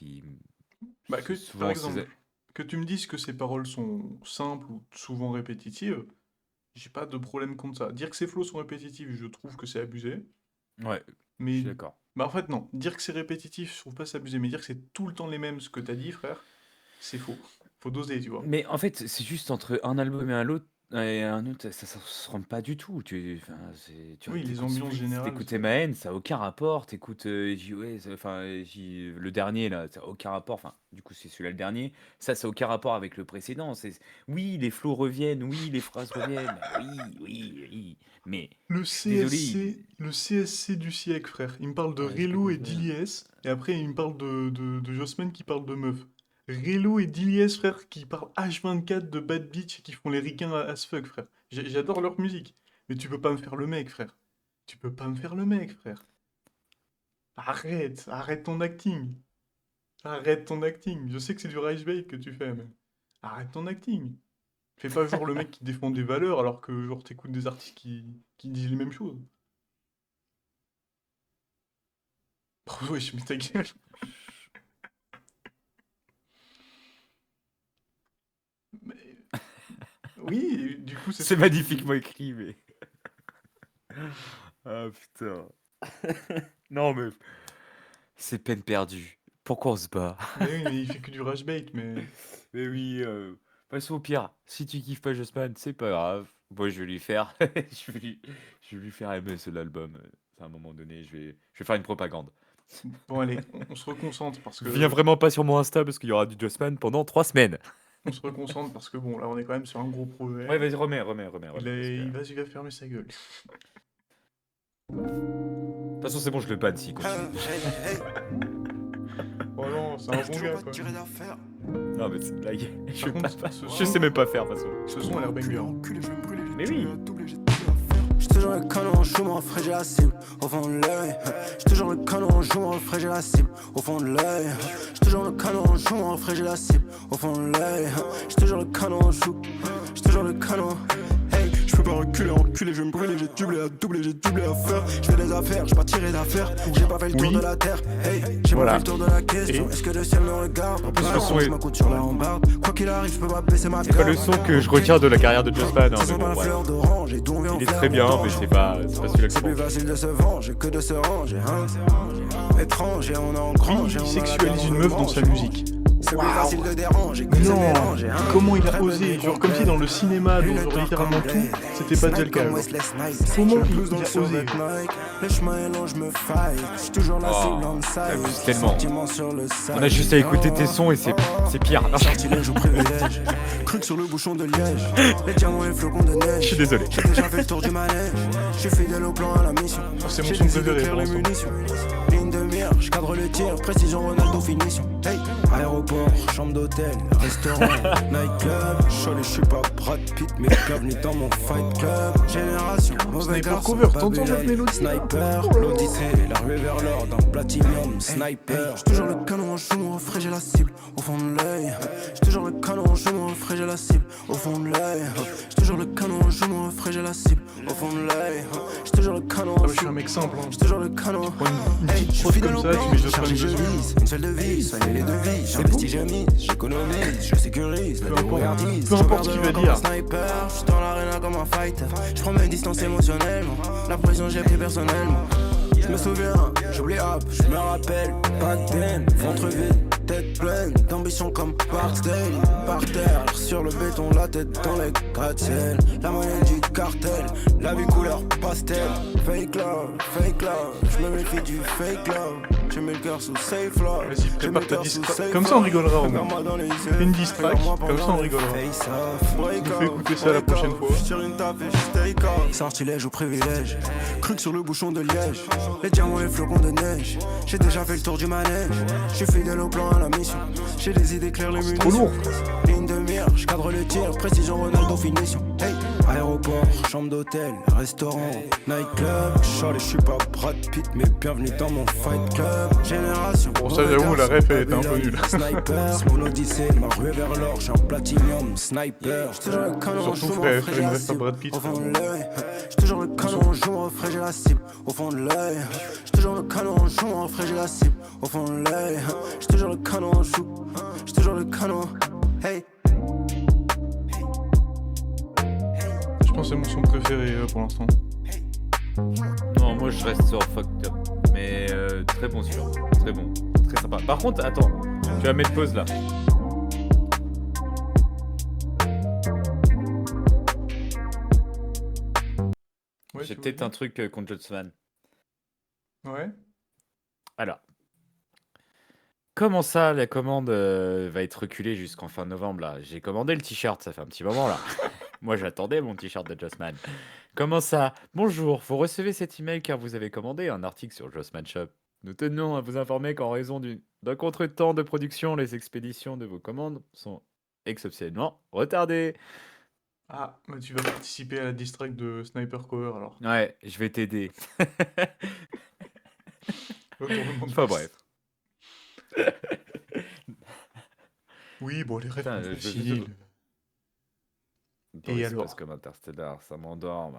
Bah, par souvent exemple, que tu me dises que ces paroles sont simples ou souvent répétitives, j'ai pas de problème contre ça. Dire que ces flows sont répétitifs, je trouve que c'est abusé. Ouais, je Mais suis d'accord. bah en fait non, dire que c'est répétitif, je trouve pas ça abusé, mais dire que c'est tout le temps les mêmes ce que t'as dit, frère, c'est faux. Faut doser, tu vois. Mais en fait, c'est juste entre un album et un autre, ça se rend pas du tout. Enfin, tu Oui, les t'écoutes ambiances Split, générales, t'écoutes c'est... MAN, ça a aucun rapport. T'écoutes le dernier là, ça a aucun rapport. Enfin, du coup, c'est celui-là le dernier. Ça a aucun rapport avec le précédent. Oui, les flows reviennent, oui, les phrases reviennent, oui. Mais Le je suis désolé. CSC du siècle, frère. Il me parle de Ouais, j'ai pas Relo et compris. d'Iliès, et après il me parle de Jossman qui parle de meuf. Relo et d'Iliès, frère, qui parlent H24 de bad bitch et qui font les ricains as fuck, frère. J'adore leur musique. Mais tu peux pas me faire le mec, frère. Tu peux pas me faire le mec, frère. Arrête ton acting. Arrête ton acting. Je sais que c'est du rage bait que tu fais, mais arrête ton acting. Fais pas genre le mec qui défend des valeurs alors que genre t'écoutes des artistes qui disent les mêmes choses. Oh, wesh, mais ta gueule. Mais... Oui, du coup, c'est ce C'est que je te dis. magnifiquement écrit, mais. Ah putain. Non, mais c'est peine perdue. Pourquoi on se bat? Mais oui, mais il fait que du rage bait, mais... Mais oui, de toute façon, au pire, si tu kiffes pas Jossman, c'est pas grave. Moi, je vais lui faire, je vais lui faire aimer l'album. À un moment donné, je vais faire une propagande. Bon, allez, on se reconcentre parce Viens que... vraiment pas sur mon Insta parce qu'il y aura du Jossman pendant 3 semaines. On se reconcentre parce que bon, là, on est quand même sur un gros projet. Ouais, vas-y, remets. Il va fermer sa gueule. De toute façon, c'est bon, je le banne s'il continue. Oh non, c'est un bon gars, quoi. Non, mais c'est une blague. Par contre, Je sais même pas faire, de toute façon. ce son a l'air banger. Mais oui. J'suis toujours le canon, je m'en ferai, j'ai la cible au fond de l'œil. J'suis toujours le canon, je m'en ferai, j'ai la cible au fond de l'œil. J'suis toujours le canon, je m'en ferai, j'ai la cible au fond de l'œil. J'suis toujours le canon, j'suis toujours le canon. Hey, j'peux pas reculer, enculer, je vais me brûler, j'ai doublé à doubler, j'ai doublé à faire. J'fais des affaires, j'peux pas tirer d'affaires. J'ai pas fait le tour de la terre. Hey, j'ai pas fait le tour de la question. Est-ce que le ciel me regarde? En plus, le son est... Je m'accoute sur la rambarde. Quoi qu'il arrive, j'peux pas baisser ma C'est pas le son que je retiens de la carrière de Jossman, hein, mais bon, la bref. fleur d'orange et d'où on vient Il est faire très bien, mais c'est pas celui-là que c'est plus je pense. facile de se venger que de se ranger, hein. Étranger, on est en grand, Il sexualise une meuf dans sa musique. c'est plus facile de déranger que de se Non, mélanger, hein. comment il a osé, genre comme si dans le cinéma, dans genre littéralement tout, c'était pas déjà le cas. Genre. Comment il a osé? Le chemin est long, je me faille. J'suis toujours la cible on t'abuses side. tellement. Sentiments sur le side. On a juste à écouter tes sons et c'est pire. Sortilège ou privilège. Cruc sur le bouchon de liège. Les diamants et flocons de neige. Je suis désolé. J'ai déjà fait le tour du manège. J'suis fidèle au plan à la mission. C'est mon J'ai son décidé de préféré faire pour les l'instant. munitions. Ligne de mire, j'cadre le tir. Précision Ronaldo finition. Hey, aéroport, chambre d'hôtel, restaurant, nightclub. Cholet, j'suis pas Brad Pitt, mais bienvenue dans mon fight club. Génération, mauvais Sniper garçon, cover, t'entends Babylone, cette mélodie? Sniper, l'Odyssée, la ruée vers l'or dans Platinum, Sniper. J'suis toujours le canon, je m'en ferai, j'ai la cible au fond de l'œil. J'suis toujours le canon, je m'en ferai, j'ai la cible au fond de l'œil. J'suis toujours le canon, je m'en ferai, j'ai la cible au fond de l'œil. J'suis toujours le canon, Ah ouais, je suis un mec simple. Hein. j'suis toujours le canon. Prends une Hey, petite j'suis prod fidèle comme au ça, plan, tu mets Jossman chargé, je dessus. vise. Une seule devise, soigner les devis. J'investis, je mise, j'économise, je sécurise. La débrouillardise, peu importe ce qu'il va dire. Sniper, j'suis dans l'arena comme un fighter. J'prends mes distances émotionnellement. La pression j'ai pris personnellement. J'me souviens, J'oublie hop, je me rappelle, back then, ventre vide, tête pleine, d'ambition comme Bartel. Par terre, sur le béton, la tête dans les gratte-ciel. La monnaie du cartel, la vie couleur pastel. Fake love, je me méfie du fake love. J'ai mis le cœur sous safe love. Vas-y, prépare ta distrack. Comme ça, on rigolera au moins. Fais une distrack, comme ça, on rigolera. Je vous fais écouter ça la prochaine fois. Sortilège ou privilège, cruc sur le bouchon de liège. Les diamants et flocons de neige. J'ai déjà fait le tour du manège. Je suis fidèle au plan à la mission. J'ai des idées claires, les munitions. Trop lourd. Ligne de mire, je cadre le tir. Précision Ronaldo finition. Hey, aéroport, chambre d'hôtel, restaurant, nightclub. Charlie, je suis pas Brad Pitt, mais bienvenue dans mon fight club. Génération. Bon, ça, j'avoue, la ref, elle était un peu nulle. Sniper, mon odyssée, ma ruée vers l'or. J'suis en platinum, sniper. J'suis toujours le canon, Surtout, je frère, m'offre, faire j'ai une la ref à cible. Brad Pitt. Au fond de l'œil, j'suis toujours le canon, je m'offre, j'ai la cible. Au fond de l'œil, j'suis toujours le canon, je m'offre, j'ai la cible. Au fond de l'œil, j'suis toujours le canon, j'suis toujours le canon. Hey. Je pense que c'est mon son préféré pour l'instant. Non, moi je reste sur Fucked Up. Mais très bon celui-là. Très bon. Très sympa. Par contre, attends. Tu vas mettre pause là. Ouais, J'ai tu peut-être veux un truc contre Jotsman. bien. Ouais. Alors. Comment ça, la commande va être reculée jusqu'en fin novembre là? J'ai commandé le t-shirt, ça fait un petit moment là. Moi j'attendais mon t-shirt de Jossman. Comment ça? Bonjour, vous recevez cet email car vous avez commandé un article sur Jossman Shop. Nous tenons à vous informer qu'en raison d'un contretemps de production, les expéditions de vos commandes sont exceptionnellement retardées. Ah, bah, tu vas participer à la distrack de Sniper Cover alors. Ouais, je vais t'aider. Retournement de Enfin veste. bref. Oui, bon, les rêves Putain, sont je- faciles. Dans Et l'espace alors? comme Interstellar, ça m'endort.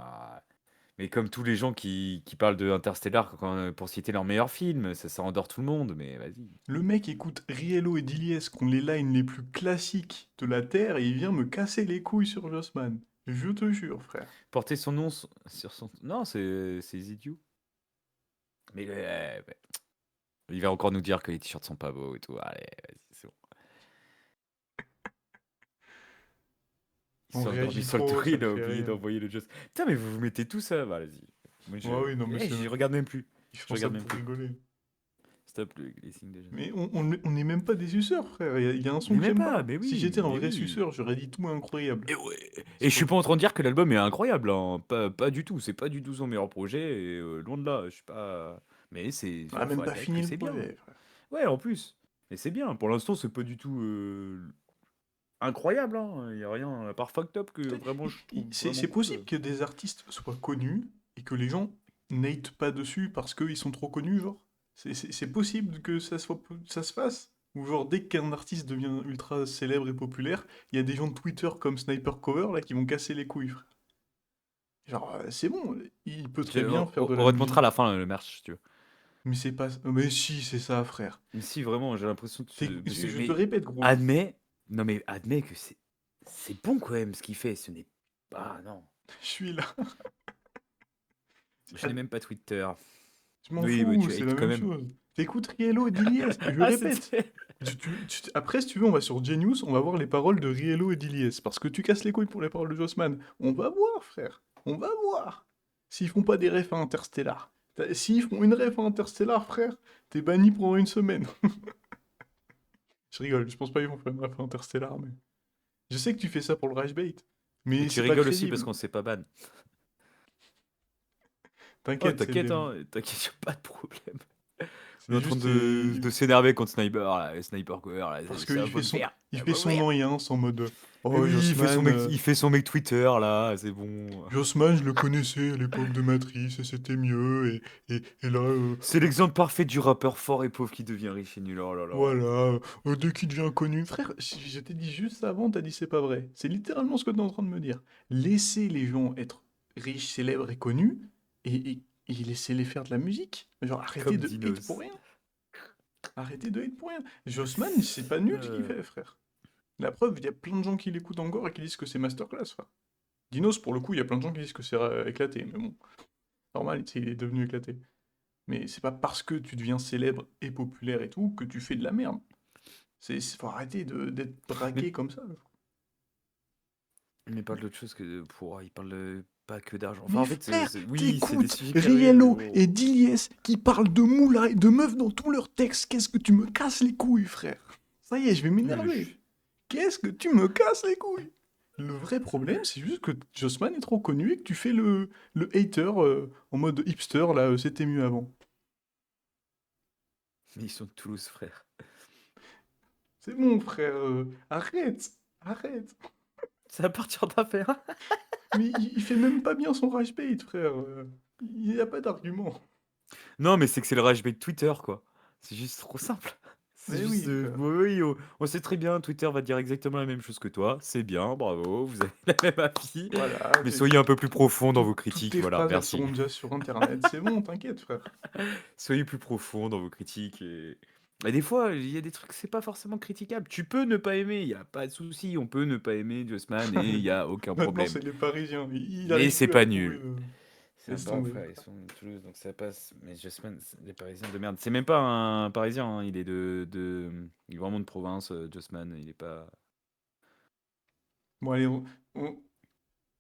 Mais comme tous les gens qui parlent de Interstellar pour citer leur meilleur film, ça endort tout le monde, mais vas-y. Le mec écoute Riello et Dilies qui ont les lines les plus classiques de la Terre et il vient me casser les couilles sur Jossman. Je te jure, frère. Porter son nom sur son... Non, c'est idiot. Mais ouais. Il va encore nous dire que les t-shirts sont pas beaux et tout. Allez, vas-y, c'est bon. Il On s'est endormi réagit sur le trop, truc, ça il me a fait oublié rire. d'envoyer le just. Putain, mais vous mettez tout ça, bah, vas-y. Moi, Ouais, oui, non, mais je c'est- regarde même plus. Ils Je font ça regarde même pour plus. rigoler. Stop les signes déjà. Mais on n'est même pas des suceurs, frère. Il y a un son Mais que même j'aime pas, pas. mais Si oui, j'étais un mais vrai oui. suceur, j'aurais dit tout incroyable. Et ouais. Et je suis pas en train de dire que l'album est incroyable, hein. Pas du tout. C'est pas du tout son meilleur projet. Et loin de là, je suis pas. Mais c'est. On a même faut pas admettre fini que le c'est bien. projet, frère. Ouais, en plus. Mais c'est bien. Pour l'instant, c'est pas du tout incroyable. Il y a rien à part Fucked Up que vraiment je trouve. C'est vraiment cool. possible que des artistes soient connus et que les gens n'aillent pas dessus parce qu'ils sont trop connus, genre. C'est possible que ça se fasse. Ou genre, dès qu'un artiste devient ultra célèbre et populaire, il y a des gens de Twitter comme Sniper Cover là qui vont casser les couilles, frère. Genre, c'est bon, il peut très bien faire de la On te montrera à musique. la fin le merch, si tu veux. Mais c'est pas... Mais si, c'est ça, frère. Mais si, vraiment, j'ai l'impression que Je mais te répète, gros. admets. Non, mais admets que c'est bon quand même ce qu'il fait. Ce n'est pas. Non. Je suis là. Je n'ai même pas Twitter. Je m'en Oui, mais fous, tu c'est hates la quand même même. chose. T'écoutes Riello et Dilies, je Ah, répète. c'était- Après, si tu veux, on va sur Genius, on va voir les paroles de Riello et Dilies. Parce que tu casses les couilles pour les paroles de Jossman. On va voir, frère. On va voir. S'ils font pas des refs à Interstellar. S'ils font une ref à Interstellar, frère, t'es banni pendant une semaine. Je rigole, je pense pas qu'ils vont faire une ref à Interstellar, mais... Je sais que tu fais ça pour le rage bait. Mais Et tu c'est pas rigoles aussi crédible. parce qu'on sait pas ban. T'inquiète, c'est T'inquiète, des- hein, t'inquiète, y a pas de problème. c'est On est en train juste, de s'énerver contre Sniper, là, le Sniper Cover, là. Parce ça qu'il va fait pas le son, faire. il Ça fait va son pas le faire. noyance en mode... Oh, Oui, Jossman, il fait son mec Twitter, là, c'est bon. Jossman, je le connaissais à l'époque de Matrice et c'était mieux. Et là, C'est l'exemple parfait du rappeur fort et pauvre qui devient riche et nul. Oh là là. voilà, dès qu'il devient connu. Frère, je t'ai dit juste avant, t'as dit c'est pas vrai. C'est littéralement ce que t'es en train de me dire. Laissez les gens être riches, célèbres et connus et laissez-les faire de la musique. Genre, arrêtez Comme de Dinos. hate pour rien. Arrêtez de hate pour rien. Jossman, c'est pas nul ce qu'il fait, frère. La preuve, il y a plein de gens qui l'écoutent encore et qui disent que c'est masterclass, frère. Dinos, pour le coup, il y a plein de gens qui disent que c'est éclaté, mais bon, normal, il est devenu éclaté. Mais c'est pas parce que tu deviens célèbre et populaire et tout que tu fais de la merde. Faut arrêter d'être braqué Mais, comme ça. mais il parle d'autre chose que pour. Il parle pas que d'argent. Enfin, Mais en fait, frère, oui, c'est des t'écoutes sujets qui Riello arrivent. et Dilies qui parlent de moulins et de meufs dans tous leurs textes. Qu'est-ce que tu me casses les couilles, frère? Ça y est, je vais Oui, mais m'énerver. Qu'est-ce que tu me casses les couilles? Le vrai problème, c'est juste que Jossman est trop connu et que tu fais le hater en mode hipster, là, c'était mieux avant. Mais ils sont de Toulouse, frère. C'est bon, frère, arrête, arrête. C'est à partir d'affaire. Mais il fait même pas bien son rage bait, frère. Il n'y a pas d'argument. Non, mais c'est que c'est le rage bait de Twitter, quoi. C'est juste trop simple. C'est Mais juste. oui, frère. Oui, on sait très bien, Twitter va dire exactement la même chose que toi. C'est bien, bravo, vous avez la même avis. Voilà, Mais soyez un peu plus profond dans vos toutes critiques, tes voilà, phrases, elles merci. seront déjà sur Internet. C'est bon, t'inquiète, frère. Soyez plus profond dans vos critiques. Et des fois, il y a des trucs, c'est pas forcément critiquable. Tu peux ne pas aimer, il n'y a pas de souci. On peut ne pas aimer Jossman et il n'y a aucun Maintenant, problème. c'est les Parisiens. Il Mais arrive c'est plus à pas trouver nul. le... C'est Laisse un bar, tomber. frère, ils sont de Toulouse, donc ça passe. Mais Jossman, c'est des Parisiens de merde. C'est même pas un Parisien, hein, il est il est vraiment de province, Jossman. Il est pas. Bon, allez,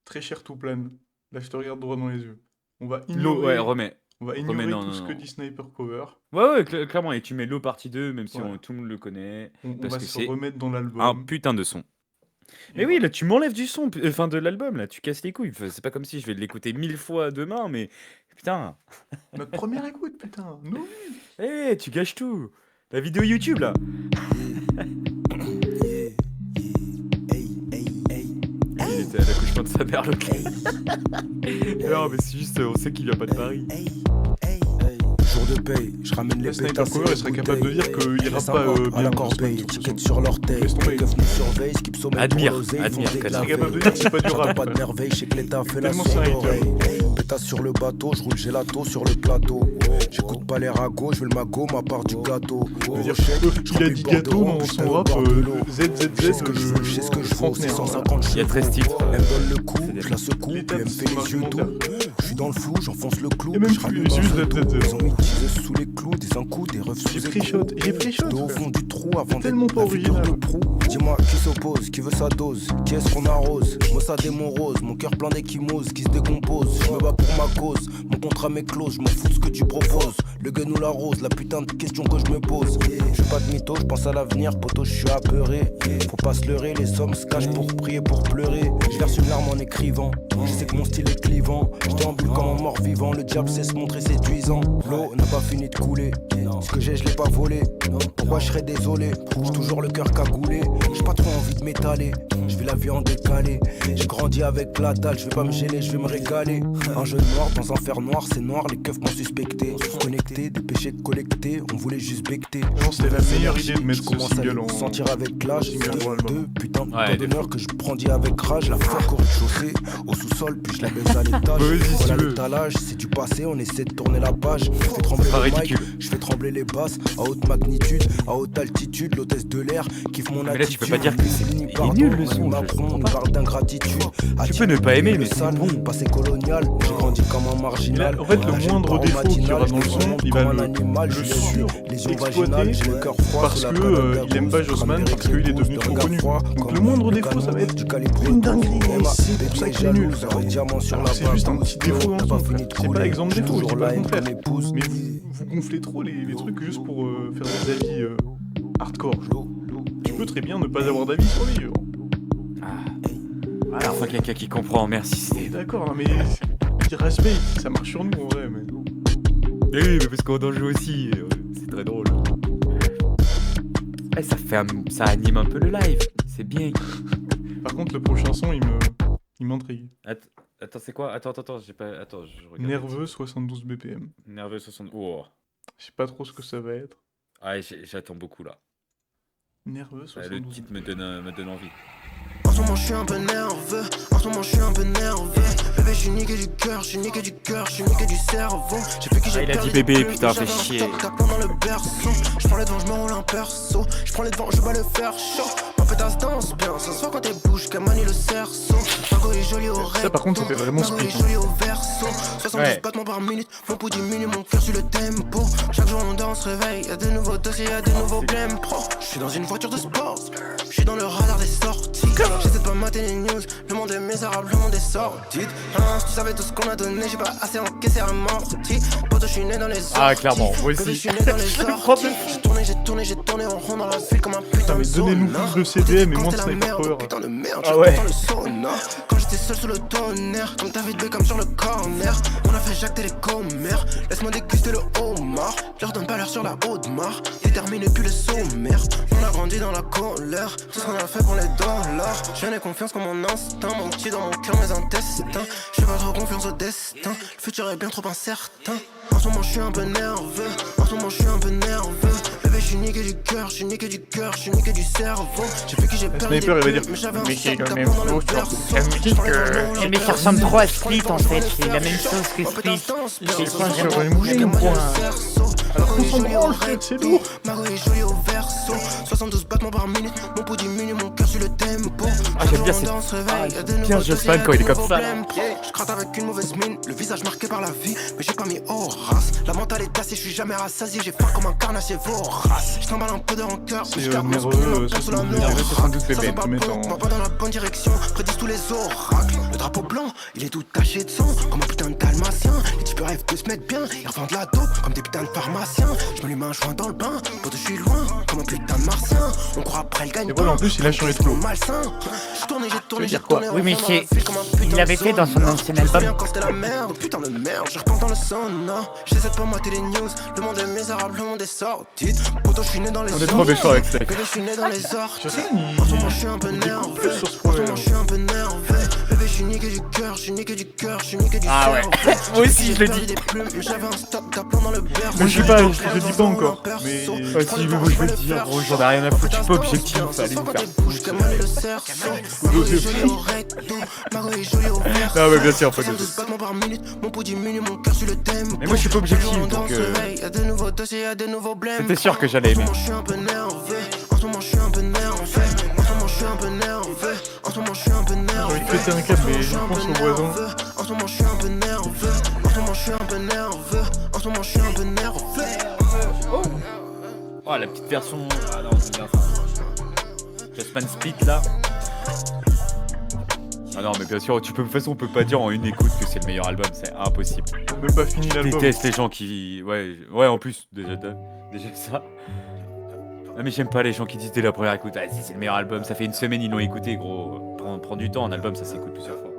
très cher tout plane. Là, je te regarde droit dans les yeux. On va L'eau, ouais, ignorer, remets. on va Remets, ignorer non, tout non, ce que non. dit Sniper Cover. Ouais, clairement, et tu mets l'eau partie 2, même si Voilà. tout le monde le connaît, On parce va que se c'est remettre dans un l'album. putain de son. Et Mais oui, voilà. là, tu m'enlèves du son, enfin de l'album, là, tu casses les couilles. Enfin, c'est pas comme si je vais l'écouter 1000 fois demain, mais putain, Notre première écoute, putain. Nous. hé, tu gâches tout. La vidéo YouTube, là. Il était à l'accouchement de sa mère, l'autre. Non, mais c'est juste, on sait qu'il vient pas de Paris. Jour de paye, je ramène les Là, Sniper pétasses et Cover, les il serait capable de bouteilles. dire qu'il ira Laisse pas un porte à bien la dans corbeille, ce étiquette son. sur l'orteil. Laisse tomber. Les keufs nous surveillent, skip sommeil pour Admire, l'oseille, admire, ils vont Kader. Il serait déclaver. capable de dire que c'est pas du J'entends rap, pas de frère. merveille, chez que l'État fait la Tellement sourde c'est un oreille. hater. Pétasse sur le bateau, je roule gelato sur le plateau. J'écoute pas les ragots, je veux le magot, ma part du gâteau. Je veux dire, Chèque, il a remplis dit le bord de gâteau rond, dans puis je son mets au rap bord de l'eau. Je sais ZZZ ce que je veux, je sais ce que je vaux, trentenaire. 650 Il y a 13 chevaux. titres. Elle me donne le coup, C'est des- je la secoue, puis L'étape, elle me c'est fait son les yeux doux. argumentaire. Je suis dans le flou, j'enfonce le clou. Et même Je plus, rallume c'est un juste feu ZZZ. doux. Ils ont mis le teaser sous les clous, des un coup, des refs J'ai sous pré-shot, écrou. j'ai pré-shot, J'étais au frère. fond du trou avant C'est d'être tellement pas la figure original. de proue. Dis-moi qui s'oppose, qui veut sa dose, qui est-ce qu'on arrose? Moi ça des mon rose, mon cœur plein d'échymoses qui se décompose. Je me bats pour ma cause, mon contrat m'est close, je m'en fous de ce que tu proposes. Le gun ou la rose, la putain de question que je me pose. Je fais pas de mytho, je pense à l'avenir, poto, je suis apeuré. Faut pas se leurrer, les sommes se cachent pour prier, pour pleurer. Je verse une larme en écrivant, je sais que mon style est clivant. Je déambule comme un mort vivant, le diable sait se montrer séduisant. L'eau n'a pas fini de couler, ce que j'ai je l'ai pas volé. Pourquoi je serais désolé, j'ai toujours le cœur cagoulé. J'ai pas trop envie de m'étaler, je vais la vie en décalé. J'ai grandi avec la dalle, je vais pas me gêner, je vais me régaler. Un jeune noir dans un fer noir, c'est noir, les keufs m'ont suspecté. Connecté, des péchés collectés, on voulait juste becter. Non, c'était la meilleure idée de mettre Je ce commence à single les en... sentir avec l'âge. single pour l'album. Deux putains de Ouais, temps des d'honneur que je brandis avec rage. La fuck au rez-de-chaussée, au sous-sol, puis je la baisse à l'étage. Vas-y, si Voilà tu veux. l'étalage, c'est du passé, on essaie de tourner la page. Je fais trembler sera le mic, ridicule. je fais trembler les basses à haute magnitude, à haute altitude, l'hôtesse de l'air kiffe mon Mais là, tu attitude. peux pas dire que c'est- Ni il est pardon, nul, le ni son, je Macron, comprends on pas. parle d'ingratitude. Tu peux ne pas aimer, mais c'est sale, bon. passé colonial, j'ai grandi comme un marginal. En fait, le J'ai moindre parents défaut qu'il y aura matinales, dans le je son, monte il va comme le- un animal, le je les sur- les yeux exploiter vaginales, j'ai le cœur froid parce sous la que, banane il aime pas d'Agos, Jossman, comme des parce qu'il est devenu de trop regard connu. froid, Donc comme le moindre le défaut, ça canon va être du calibre une dinguerie, de et c'est pour ça qu'il est nul. un diamant sur Alors la que c'est juste un bague, petit défaut dans le n'a son, pas frère. fini de C'est pas couler, exemple j'ai défaut, je dis toujours pas la le haine contraire. comme épouse. Mais vous gonflez trop les trucs juste pour faire des avis hardcore. Tu peux très bien ne pas avoir d'avis sur lui. Alors, faut quelqu'un qui comprend, merci. Et d'accord, non, mais respect, ça marche sur nous en vrai. Mais... Oui, mais parce qu'on en joue aussi, c'est très drôle. Eh, ça anime un peu le live, c'est bien. Par contre, le prochain son, il m'intrigue. Attends, c'est quoi? Attends, j'ai pas. Attends, je regarde. Nerveux 72 BPM. Nerveux 60. Oh. Je sais pas trop ce que ça va être. Ah, j'attends beaucoup là. Nerveux Le 72 titre me donne envie. En ce moment je suis un peu nerveux, en ce moment je suis un peu nerveux. Bébé je suis niqué du cœur, je suis niqué du cœur, je suis niqué du cerveau. J'ai fait qui j'ai il a dit perdu bébé, plus, putain, j'avais fais un chier. stock tapant dans le berceau. Je prends les devants, je me roule un perso. Je prends les devants, je vais le faire chaud. Papa pétasse danse bien. Ce soir quand t'es bouche, qu'elle manie le cerceau. Margot est jolie au rêve. Ça par contre ça fait vraiment Margot est split. jolie au verso. 70 Ouais. battements par minute. Mon pouls diminue, mon cœur suit le tempo. Chaque jour on danse, réveil. Y'a de nouveaux dossiers, y'a de nouveaux blèmes pro. J'suis dans une voiture de sport. J'suis dans le radar des sorties. J'essaie de pas mater les news. Le monde est misérable, le monde est sordide. Hein, si tu savais tout ce qu'on a donné, j'ai pas assez encaissé à morti. Poto, j'suis né dans les orties. Ah, clairement, moi Bébé, aussi. j'suis né dans les orties. J'ai tourné en rond dans la ville comme un putain de mais donnez-nous sauna. plus de CDM et Quand moins de c'était la Sniper merde, Power. putain de merde, Ah je ouais. dans le sauna. Quand j'étais seul sous le tonnerre, comme David Beckham sur le corner. On a fait Jacques Télécommère, laisse-moi déguster le homard. Je leur donne pas l'heure sur la haute mare, déterminé plus le sommaire. On a grandi dans la colère, tout ce qu'on a fait pour les dollars. Je n'ai confiance qu'en mon instinct, mon petit dans mon cœur, mes intestins. J'ai pas trop confiance au destin, le futur est bien trop incertain. En ce moment je suis un peu nerveux, en ce moment je suis un peu nerveux. Bébé je suis niqué du cœur, je suis niqué du cœur, je suis niqué du cerveau. J'ai vu que j'ai perdu Sniper, il va dire, mais j'avais un mais sac c'est le tapant même dans le flow, berceau. ça me dit que- Mais ça ressemble trop à Split en fait, c'est la même chose que Split. C'est le point J'aurais zéro. une mouche, Comme point. Alors qu'on s'en branle, c'est lourd. Margot est jolie au verso. 72 battements par minute. Mon pouls diminue, mon cœur suit le tempo. Ah, j'aime bien cette- bien Jospin quand il est comme ça. Je gratte avec une mauvaise mine, le visage marqué par la vie. Mais j'ai pas mis Horace. La mentale est tassée, je suis jamais rassasié. J'ai faim comme un carnassier vorace. Je t'emballe un peu de rancœur. C'est mais je garde mon nerveux, spleen, ça, sous la c'est noix. nerveux, c'est sans doute Ça bébé, fait pas te mettre peur, en- on va pas dans la bonne direction. Prédisent tous les oracles. Le drapeau blanc, il est tout taché de sang. Comme un putain de dalmatien. Les types rêvent de se mettre bien. Ils revendent la dope comme des putains de pharmaciens. Je me lui mets un joint dans le bain. Pour je suis loin, comme un putain de martien. On court après le gagne. Et voilà, en plus, il a changé de flow. Malsain. J'ai tourné, j'ai tourné, j'ai dire quoi? tourné. Oui, mais en fond dans la c'est- ville comme un putain il de l'avait fait dans son sauna. ancien Je me album. souviens quand c'était la merde, putain de merde. Je repense dans le sauna. J'essaie de pas mater les news. Le monde est misérable, le monde est sorti. Poto, je suis né dans les On est trop méchants avec ça. Bébé, je suis né dans les orties. Je sais, En ce moment, je suis un peu il découpe nerveux. plus sur ce En ce projet, moment, je suis un peu nerveux. Bébé, je suis niqué du cœur, je suis niqué du cœur, je suis niqué du Ah ouais. cerveau. Moi aussi, J'ai je l'ai perdu dit. des plumes, mais j'avais un stock d'applomb dans le berceau. Moi, je sais pas, je le dis pas encore, mais- Ouais, si, mais moi, je veux le dire, gros, j'en ai rien à foutre, je suis pas objectif, ça allait vous faire foutre. Non mais bien sûr, pas de Mais moi je suis pas objectif donc C'était sûr que j'allais aimer. En ce moment je suis un peu nerveux. En ce moment je suis un peu nerveux. En ce moment je suis un peu nerveux. En ce moment je suis un peu nerveux. J'ai envie de péter un câble, mais je pense au voisin. En ce moment je suis un peu nerveux. En ce moment je suis un peu nerveux. En ce moment je suis un peu nerveux. Oh, la petite version. Ah non, c'est bien ça. Jospin Split là. Ah non, mais bien sûr, tu peux, de toute façon, on peut pas dire en une écoute que c'est le meilleur album, c'est impossible. J'ai même pas fini Je l'album. déteste les gens qui. Ouais, en plus, déjà ça. Non, mais j'aime pas les gens qui disent dès la première écoute, ah, si c'est le meilleur album, ça fait une semaine, ils l'ont écouté, gros. Prends du temps, un album, ça s'écoute plusieurs fois.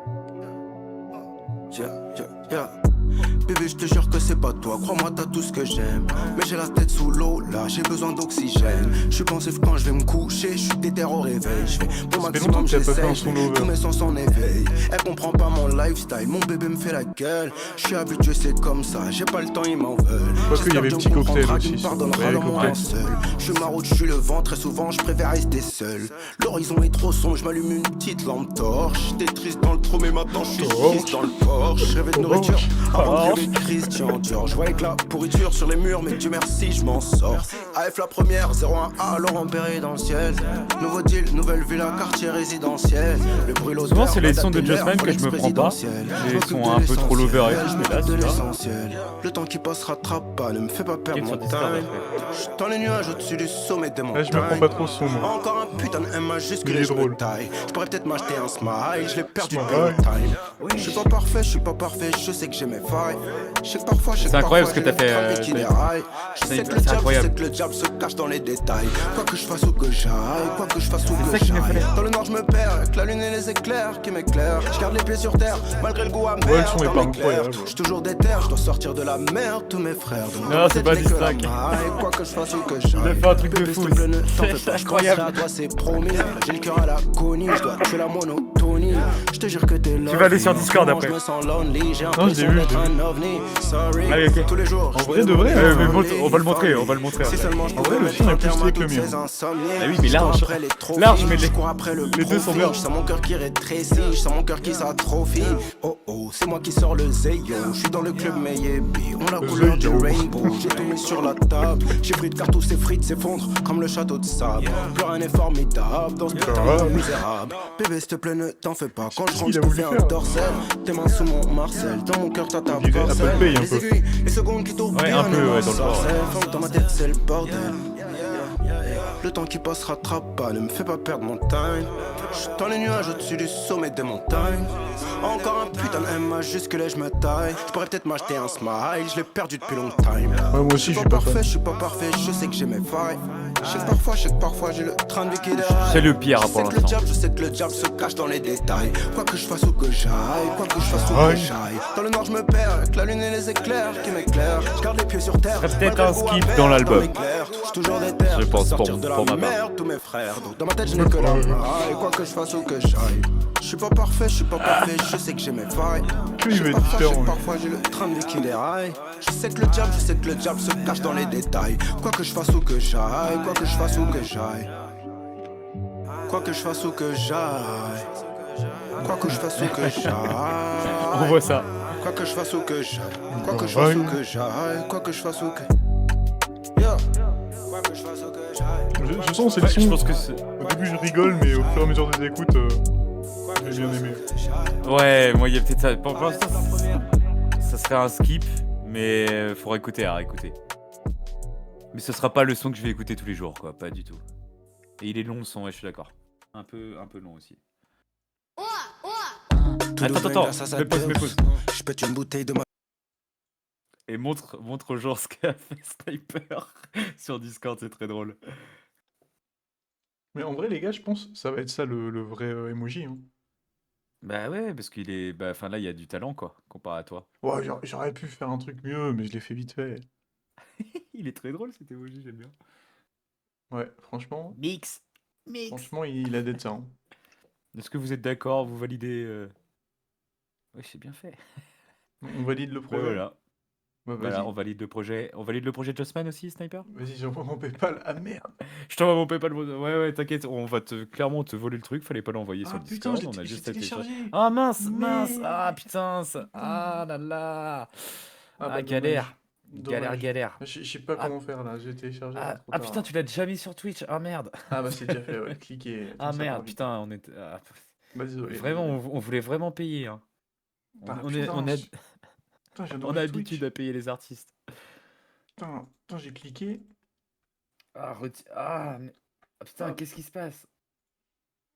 Bébé, je te jure que c'est pas toi. Crois-moi, t'as tout ce que j'aime. Mais j'ai la tête sous l'eau, là, j'ai besoin d'oxygène. Je suis pensif quand je vais me coucher, je suis déter au réveil. Je fais pour Ça fait longtemps maximum, que t'as pas fait un j'essaye. son lover. Tous mes sens en éveil. Elle comprend pas mon lifestyle, mon bébé me fait la gueule. Je suis habitué, c'est comme ça. J'ai pas le temps, ils m'en veulent. Quoique, il y avait J'espère Petit que Dieu me Cocktail comprendra, aussi, qu'il me sur- pardonnera ouais, dans mon Cocktail. linceul. Je suis maroute, je suis le vent, très souvent, je préfère rester seul. L'horizon est trop sombre, je m'allume une petite lampe torche. J'étais triste dans le trou, mais maintenant je suis triste dans le Porsche. Je rêvais de nourriture avant de rêver de Christian Dior. Je vois avec la pourriture sur les murs, mais Dieu merci, je m'en sors. AF la première, 01A, Laurent Perret dans le ciel. Nouveau deal, nouvelle villa, quartier résidentiel. Le brûlot Souvent, c'est les sons de Jospin que je me prends pas. Les sons un peu trop lover et tout, mais là, de celui-là. l'essentiel. Le temps qui passe rattrape pas, ne me fais pas perdre Sur mon Discord, time. après. Je suis dans les nuages au-dessus du sommet des montagnes. Là, je me prends pas trop son, moi. Encore un putain de M majuscule Il est et je drôle. me taille. Je pourrais peut-être m'acheter un smile, je l'ai perdu Smile. plein de time. Je suis pas parfait, je suis pas parfait, je sais que j'ai mes failles. Je sais que parfois, je sais C'est que incroyable parfois, ce que t'as j'ai fait, les trapés qui c'est- déraillent. Je sais que c'est le diable, je incroyable. sais que le diable se cache dans les détails. Quoi que je fasse ou que j'aille, quoi que je fasse ou ça que qu'il me j'aille. fallait. Dans le nord, je me perds, avec la lune et les éclairs qui m'éclairent. Je garde les pieds sur terre, malgré le goût amer. Ouais, le son est dans pas mes clairs. incroyable. Je suis toujours déter, je dois sortir de la merde, tous mes frères. Donc, Non, c'est pas peut-être que la distract. maille, quoi que je fasse ou que j'aille. Il a fait un truc de Bébé, fou. s'il te plaît, ne t'en fais C'est pas, je incroyable. penserai à toi, c'est promis. J'ai le cœur à la conie, je dois tuer la monotonie. Je te jure que t'es là. Tu vas aller sur Discord après. Je me sens lonely, j'ai Non, je l'ai l'impression vu, d'être je l'ai un ovni. Sorry, Allez, ok. Tous les jours. En vrai de vrai, Ouais, hein. mais on va le montrer, on va le montrer. Si après. seulement je En vrai, pouvais le mettre sien est un plus terme à stylé que le toutes mien. ces insomnies. Ah oui, mais Je large. cours après les trophées, Large, mais je les- cours après le les deux sont profit. bien. Je sens mon cœur qui rétrécit, je sens mon cœur qui s'atrophie. Oh oh, c'est moi qui sors le zéyo. Je suis dans le club maybe. On a la couleur du rainbow. J'ai tout mis sur la table. J'ai pris de car tous ces frites s'effondrent comme le château de sable. Plus rien n'est formidable dans ce putain de misérable. Bébé, s'il te plaît, ne t'en fais pas. Quand je rentre, qu'il je a te voulu fais un faire. dorsal. Tes mains sous mon Marcel. Dans mon cœur, t'as ta On dirait parcelle. Apple Pay un Les peu. aiguilles, les secondes qui tourbillonnent. Ouais, un peu, ouais, dans le genre. Dans ma tête, c'est le bordel. Le temps qui passe rattrape pas, ne me fais pas perdre mon time. J'suis dans les nuages au-dessus du sommet des montagnes. Encore un putain de M majuscule et je me taille. J'pourrais peut-être m'acheter un smile, je l'ai perdu depuis long time. Ouais, moi aussi, je suis pas fan. Je suis pas parfait, je sais que j'ai mes failles. Je sais que parfois j'ai le train de liquider. C'est le pire pour l'instant. Je sais que le diable se cache dans les détails. Quoi que je fasse ou que j'aille, quoi que je fasse ou Ouais. que j'aille. Dans le noir je me perds, avec la lune et les éclairs qui m'éclairent. Je garde les pieds sur terre. Ça serait peut-être malgré un le skip coup à dans perdre, l'album. m'éclaire. J'suis toujours des terres. Je pense, sortir pour de la ma part. merde, tous mes frères. Donc dans ma tête je n'ai que la maille. Quoi que je fasse ou que j'aille. Je suis pas parfait, je sais que j'ai mes failles. Que Je il sais va être parfois, différent, lui. parfois j'ai le train de liquider les rails. Je sais que le diable se cache dans les détails. Quoi que je fasse ou que j'aille, quoi que je fasse ou que j'aille. Quoi que je fasse ou que j'aille. Quoi que je fasse ou que On j'aille. voit ça. Quoi que je fasse ou que j'aille. Quoi que je fasse ou que j'aille. Quoi que je fasse ou que. Yo. Quoi que je fasse ou que j'aille. Je sens ces Ouais, je sons. pense que c'est... Au début, je rigole, mais au fur et à mesure des écoutes, j'ai bien aimé. Ouais, moi il y a peut-être ça. Pour l'instant, ça serait un skip, mais faudra écouter à réécouter. Mais ce sera pas le son que je vais écouter tous les jours, quoi, pas du tout. Et il est long le son, ouais, je suis d'accord. Un peu long aussi. Attends, mets pause. Je pète une bouteille de ma. Et montre au jour ce qu'a fait Sniper sur Discord, c'est très drôle. Mais en vrai, les gars, je pense que ça va être ça le vrai emoji. Hein. Bah ouais, parce qu'il est... Bah, enfin là, il y a du talent, quoi, comparé à toi. Ouais, j'aurais pu faire un truc mieux, mais je l'ai fait vite fait. Il est très drôle cet emoji, j'aime bien. Ouais, franchement, Mix. franchement, il a d'être ça. Hein. Est-ce que vous êtes d'accord, vous validez Oui, c'est bien fait. On valide le Bah, projet. voilà. Bah, vas-y. Voilà, on valide le projet. On valide le projet Justman aussi, Sniper. Vas-y, j'envoie mon PayPal. Ah merde. Je t'envoie mon PayPal. Ouais, t'inquiète, on va clairement te voler le truc. Fallait pas l'envoyer sur Ah le putain, Discord. On a j'ai juste à télécharger. téléchargé. Ah mince. Merde. Ah putain, ah là là. Ah, bah, Galère. dommage. Galère. Je sais pas Ah. comment faire là, j'ai téléchargé. Ah, trop ah, tard. putain, tu l'as déjà mis sur Twitch. Ah merde. Ah bah c'est déjà fait, ouais. Cliquez. Ah comme ça, merde, va vite. putain, on est. Bah désolé. Vraiment, on voulait vraiment payer. Hein. Ah, On putain, a Putain, j'ai on a ouvert habitude Twitch. à payer les artistes. Putain, j'ai cliqué. Ah, putain, Ah. qu'est-ce qui se passe?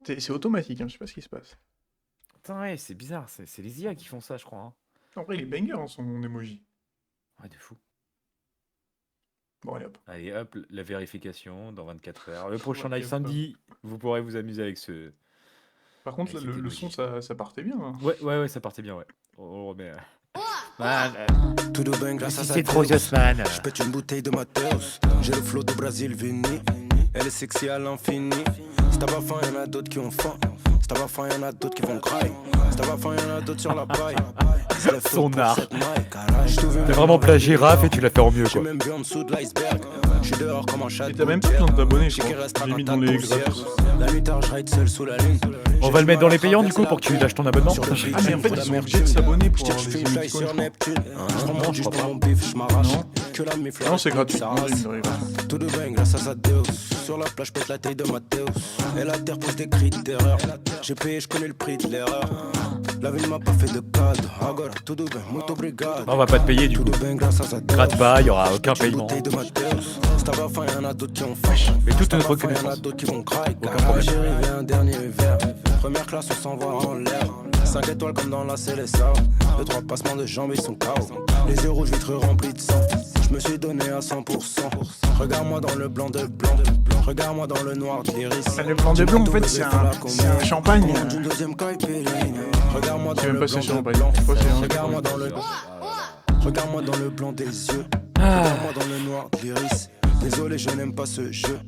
C'est automatique, hein, je sais pas ce qui se passe. Putain, ouais, c'est bizarre. C'est les IA qui font ça, je crois. Hein. En vrai, il est banger hein, son emoji. Ouais, de fou. Bon, allez hop. Allez, hop, la vérification dans 24 heures. Le prochain Ouais, live hop. samedi, vous pourrez vous amuser avec ce. Par contre, Avec là, cet le emoji. son, ça partait bien. Hein. Ouais, ça partait bien, ouais. On le remet. Tout de bain grâce à Si sa c'est trop tête. Jossman. Je pète une bouteille de Mateus. J'ai le flow de Brasil Vini. Elle est sexy à l'infini. Si t'as pas faim, y'en a d'autres qui ont faim. Si t'as pas faim, y'en a d'autres qui vont cry. Si t'as pas faim, y'en a d'autres sur la paille. Ils se lèvent tôt Son pour art. cette maille, car j'ai tout vu, T'as mais vraiment on plat va girafe dire. et tu l'as fait en mieux, Je suis quoi. même vu en dessous de l'iceberg. Je suis dehors comme un chat. Et t'as même pas besoin de t'abonner, je J'ai qui crois. restera J'ai mis ta dans les poussière. gratos. La nuit tard, je ride seul sous la lune. On va le mettre dans les payants, du coup, pour que tu lâches ton abonnement. Sur le Putain, beat, Ah, mais en fait, faut ils sont la obligés de s'abonner pour Je avoir tire, les je fais une fly émoticônes, je sur crois. Neptune. Je je remonte crois juste pas. mon bif, je m'arrache. Non. Que la mif, Ah non, c'est gratuit. ça Non, rase. il me arrive. Tout de bain grâce à sa Deus. Sur la plage, pète la taille de Mathéus. Et la terre pose des cris d'erreur. J'ai payé, je connais le prix de l'erreur. La vie ne m'a pas fait de cadeau. Agora, tout de bain, muito obrigado. On va pas te payer, du Tout coup. de bain grâce à sa Deus. Gratte pas, il y aura aucun J'ai pris une paiement. bouteille de Mathéus. Si t'as pas faim, y'en a d'autres qui ont faim. Mais toute Si t'as notre pas faim, y'en a reconnaissance. d'autres qui vont cry. Aucun problème. J'ai rêvé un dernier verre. Première classe, on s'envoie en l'air. 5 étoiles comme dans la Célessa. 2-3 passements de jambes, ils sont KO. Les yeux rouges, vitres remplis de sang. Je me suis donné à 100%. Regarde-moi dans le blanc de blanc. Regarde-moi dans le noir de l'iris. Le blanc de blanc, en fait, c'est un champagne. D'une deuxième caipirinha. Regarde-moi dans C'est le même pas blanc c'est de champagne. blanc. Je crois que c'est un Regarde-moi dans le... Regarde-moi dans le blanc des yeux. Regarde-moi dans le noir de l'iris. Désolé, je n'aime pas ce jeu.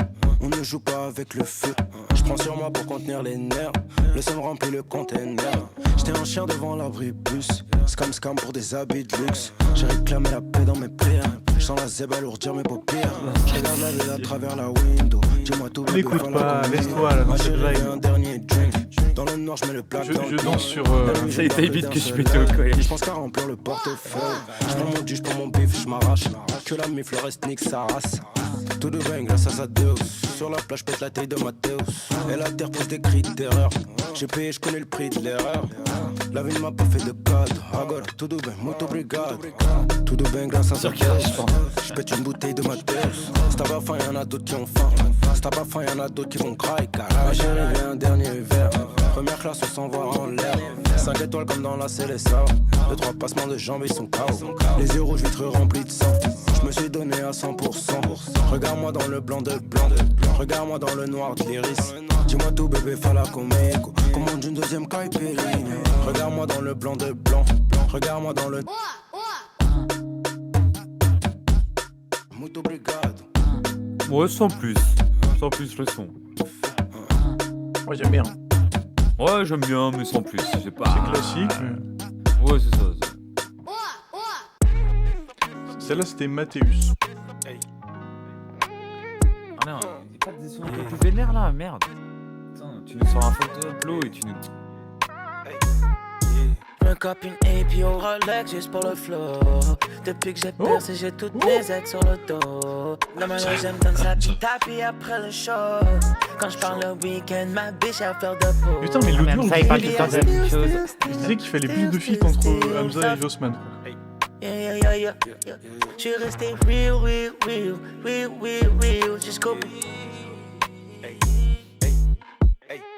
On ne joue pas avec le feu. Je prends sur moi pour contenir les nerfs. Le seum remplit le container. J'étais un chien devant l'abribus. Scam pour des habits de luxe. J'ai réclamé la paix dans mes prières. Je sens la zèbre alourdir mes paupières. Je regarde la ville à travers la window. Dis-moi tout. N'écoute pas, laisse-toi là dans cette vibe. Un dernier drink. Dans le noir, je mets le plat. Je danse sur. Ça a été vite que je mettais au collège. Je pense qu'à remplir le portefeuille. Je prends mon dû, je prends mon bif, je m'arrache. Que la mif, le reste nique sa race. Tout de bang grâce à sa Deus. Sur la plage, pète la taille de Mathéus. Et la terre pose des cris d'erreur. J'ai payé, je connais le prix de l'erreur. La vie ne m'a pas fait de cadeau. Agora, tout de bang, moto brigade. Tout de bang grâce à sa Deus. Je pète une bouteille de Mathéus. Si t'as pas faim, y'en a d'autres qui ont faim. Si t'as pas faim, y'en a d'autres qui vont craquer. Ma chérie vient un dernier verre. Première classe, on s'envoie en l'air. 5 étoiles comme dans la Célessa. 2-3 passements de jambes, ils sont KO. Les yeux rouges, vitres remplis de sang. Je me suis donné à 100%. Regarde-moi dans le blanc de blanc. Regarde-moi dans le noir de l'iris. Dis-moi tout, bébé, fala conmigo. Commande une deuxième caipirinha. Regarde-moi dans le blanc de blanc. Regarde-moi dans le. Moto brigade. Ouais, sans plus. Sans plus le son. Moi j'aime bien. Ouais, j'aime bien, mais sans plus. C'est pas. C'est classique. Mais... Ouais, c'est ça. Celle-là c'était Mathéus. Ah non, il pas des sons un peu plus vénères là, merde. Attends, tu nous sors un photo upload et tu nous. Me copine et puis au Rolex juste pour le flow. Depuis que j'ai percé, j'ai toutes mes aides sur le dos. La manière j'aime donne sa petite tapis après le show. Quand je parle le week-end, ma biche a fleur de peau. Putain, mais l'autre Même jour, ça, il parle tout le temps de la même chose. je disais qu'il fallait plus de feats entre Hamza et Jossman. Yeah. J'suis resté real jusqu'au bout.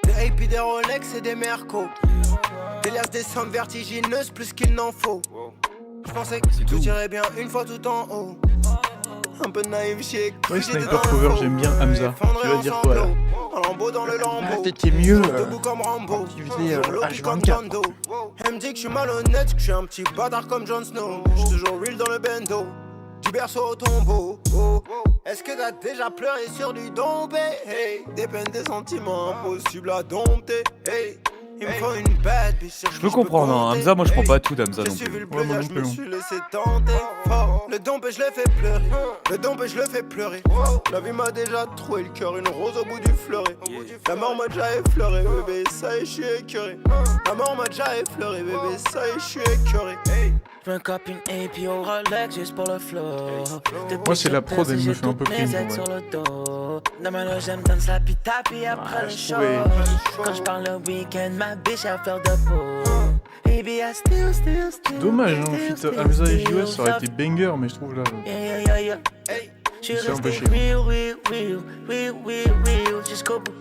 Des AP, des Rolex et des Merco. Des liasses, des sommes vertigineuses plus qu'il n'en faut. Je pensais que tout irait bien une fois tout en haut. Un peu naïf, j'ai cru Ouais, que j'étais Sniper dans Cover, le j'aime bien Hamza. Tu vas dire quoi là? Un lambeau dans le lambeau. C'était mieux. Debout comme Rambo. Activité Sur l'eau, comme H24. Tondo. Elle me dit que je suis malhonnête, que je suis un petit bâtard comme Jon Snow. Je suis toujours real dans le bendo. Du berceau au tombeau. Est-ce que t'as déjà pleuré sur du dompé? Hey. Des peines, des sentiments impossibles à dompter. Hey. Il me faut une bête, Je peux comprendre, hein. Hamza, moi je prends pas tout d'Hamza non j'ai suivi plus. le Ouais, moi plaisir, non je plus, me non. suis laissé tenter fort. Le dompé, je l'ai fait pleurer. Le dompé, je le fais pleurer. La vie m'a déjà troué le cœur, une rose au bout du fleuret. La mort m'a déjà effleuré, bébé, ça y est, je suis écœuré. La mort m'a déjà effleuré, bébé, ça y est, je suis écœuré. Je me copine et puis au Rolex juste pour le flow. Moi, c'est la prod, elle me fait un peu cringe, en vrai. sur le dos. La manière j'aime donne sa petite tapis après le je show. trouvais- Quand je parle le week-end, ma biche a fleur de peau. Baby, I still. Dommage, hein, feat Hamza et JOS, ça aurait été banger, mais je trouve là. Yeah. J'suis C'est un peu resté chiant. real jusqu'au bout.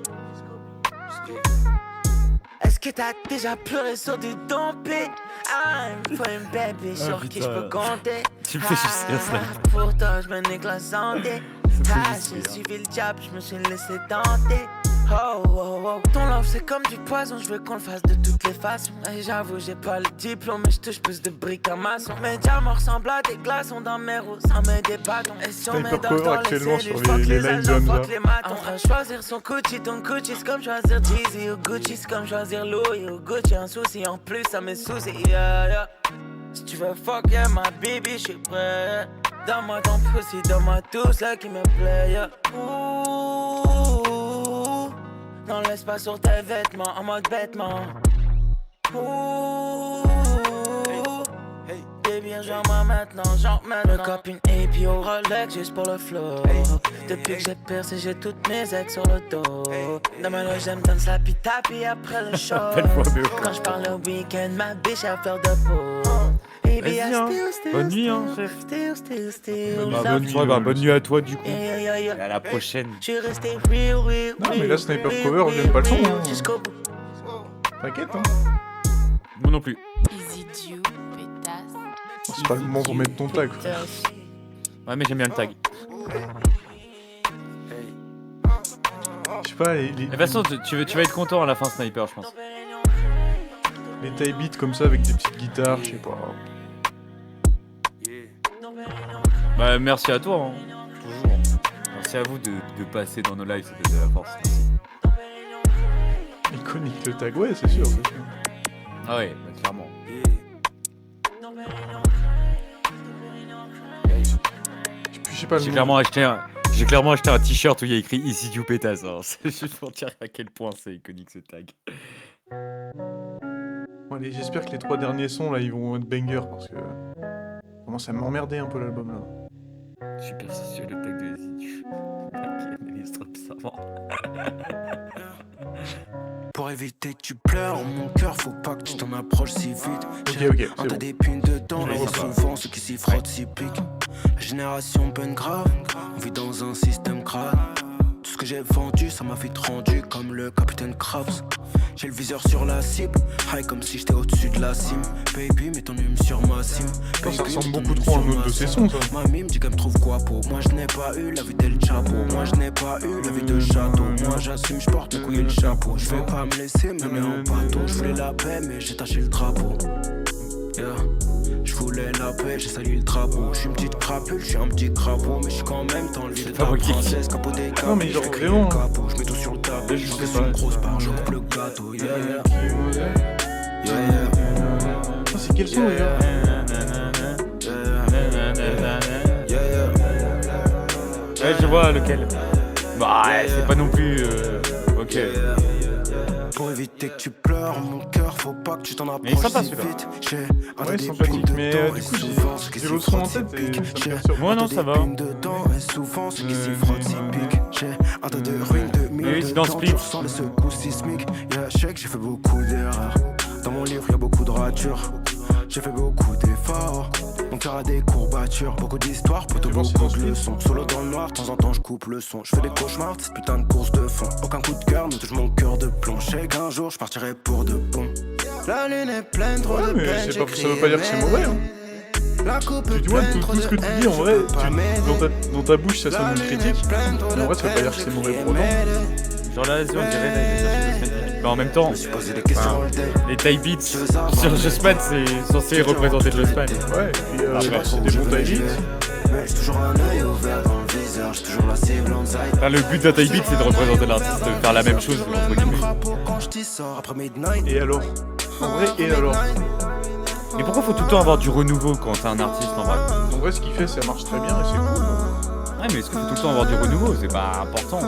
Est-ce que t'as déjà pleuré sur du dompé? Ah, il me faut une bébé sur qui je peux compter. Tu me fais juste rire, ça. Pour toi, je me nique la santé. J'ai suivi le diable, je me suis laissé tenter. Oh. Ton love c'est comme du poison, je veux qu'on le fasse de toutes les façons. Et j'avoue, j'ai pas le diplôme, mais je touche plus de briques à maçon. Mes diamants ressemblent à des glaçons dans mes roues, ça met des bâtons. Et si on Sniper met Cover dans actuellement les cellules, sur fuck les lives agents, de Hamza. fuck les matons. Entre choisir son Gucci, ton Gucci, c'est comme choisir Jeezy ou Gucci, c'est comme choisir Louis ou Gucci. Un souci en plus, ça me soucie, yeah. Si tu veux fuck, yeah, ma baby, j'suis prêt. Donne-moi ton pussy, donne-moi tout ça qui me plaît, yeah. Ouh. Non, laisse pas sur tes vêtements, en mode vêtement. Ouh. Baby, genre maintenant. Me copine et puis au Rolex juste pour le flow. Depuis que j'ai percé, j'ai toutes mes aides sur le dos. La manière j'aime donne sa petite tapis après le show. Quand je parle le week-end, ma biche a fleur de peau. Baby, Vas-y, I hein. still. Bonne nuit, hein, chef. Still. Bah, love bonne you. soirée, bah, bonne nuit à toi du coup. Yeah. Et à la prochaine. J'suis resté real. Non, mais là, Sniper Cover, j'aime pas le son, hein. Jusqu'au bout. T'inquiète, hein. Moi non plus. Easy Jew, pétasse. C'est pas le moment pour mettre ton tag. frère. Ouais, mais j'aime bien le tag. Je sais pas, De toute façon, tu vas être content à la fin, Sniper, je pense. les taille beats comme ça avec des petites guitares, je sais pas. Bah, merci à toi, hein. Toujours. merci à vous de passer dans nos lives, ça fait de la force. Merci. Iconique le tag, ouais, c'est sûr, c'est sûr. Ah ouais, bah, clairement. Je sais pas le J'ai nom. clairement acheté un t-shirt où il y a écrit Easy You Pétasse. Hein. C'est juste pour dire à quel point c'est iconique ce tag. Bon, allez, j'espère que les 3 derniers sons là ils vont être bangers parce que ça commence à m'emmerder un peu l'album là. Je suis persisté sur le tag de Easy You. Il est trop bizarrement. Pour éviter que tu pleures, mon cœur, faut pas que tu t'en approches si vite. Ok, ok, Un c'est tas bon. d'épines dedans, Je et vois pas. souvent ceux qui s'y frottent s'y piquent. La génération peine grave, on vit dans un système crade. Tout ce que j'ai vendu, ça m'a vite rendu comme le capitaine Krabs. J'ai le viseur sur la cible, high comme si j'étais au-dessus de la cime. Baby, mets ton hume sur ma sim. Attends, ça Baby, ressemble mets ton beaucoup hume trop à un sur autre ma de ses sim. sons, ça. Mamie me dit qu'elle me trouve quoi pour moi, je n'ai pas eu la vie d'El Chapo. Moi, je n'ai pas eu la vie de château. Moi, j'assume, je porte le couille et le chapeau. Je vais pas me laisser mener en bateau. Je voulais la paix, mais j'ai taché le drapeau. Yeah. Je voulais la paix, j'ai sali le drapeau. Je suis une petite crapule, je suis un petit crapaud. Mais je suis quand même dans le lit de ta pas moi qui le dis. princesse. Capot des Non, mais genre, vraiment. Je mets tout sur le tapis, Je je sais fais pas. une grosse part, je coupe le gâteau. Yeah, yeah. Yeah, yeah. Ah, c'est quel son d'ailleurs? Ouais, je vois lequel. Bah, ouais, c'est pas non plus. Ok. Pour éviter que tu pleures, mon cœur, faut pas que tu t'en Mais il est approches sympa, si celui-là. vite. J'ai un Ouais, tas sympathique, d'épines mais dedans, du et coup, souvent ceux qui j'ai s'y l'autre son en frottent s'y tête et piquent. ça me J'ai perturbe. Moi, un non, tas ça va. d'épines dedans, et souvent ceux qui s'y frottent s'y piquent. J'ai un tas de ruines de mille oui, c'est dans dedans, Split. je ressens les secousses sismiques. Yeah, je sais que j'ai fait beaucoup d'erreurs. Dans mon livre, y a beaucoup de ratures. J'ai fait beaucoup d'efforts. Mon cœur a des courbatures. Beaucoup d'histoires, plutôt Tu vois, c'est dans beaucoup de Split. leçons. Solo dans le noir, de temps en temps je coupe le son. Je fais des cauchemars, de cette putain de course de fond. Aucun coup de cœur ne touche mon cœur de plomb. Je sais qu'un jour je partirai pour de bon. La lune est pleine, trop Ouais, de mais peine, c'est pas, ça veut pas dire que c'est mauvais, hein. La coupe Tu vois, pleine, tout, trop tout ce de que tu haine, dis, en je vrai, peux pas m'aider. dans ta bouche, ça sonne La une lune critique. est pleine, trop Mais en vrai, de ça veut pas peine, dire que c'est je mauvais criais pour autant. m'aider. Genre là, on dirait là, il est cherché mais en même temps, Je me suis posé des questions all day. les type beats sur Justman, c'est censé représenter Justman. Ouais, et puis Après, c'est des bons timings. Mais j'ai toujours un œil ouvert dans le viseur, j'ai toujours la cible en sight. Enfin, le but d'un type beat, c'est de représenter l'artiste, de faire la même chose, entre guillemets. Quand je t'y sors après midnight. Et alors? En vrai, et alors? Mais pourquoi faut tout le temps avoir du renouveau quand t'es un artiste en vrai? En vrai, ce qu'il fait, ça marche très bien et c'est cool. Ouais, mais est-ce qu'il faut tout le temps avoir du renouveau? C'est pas important.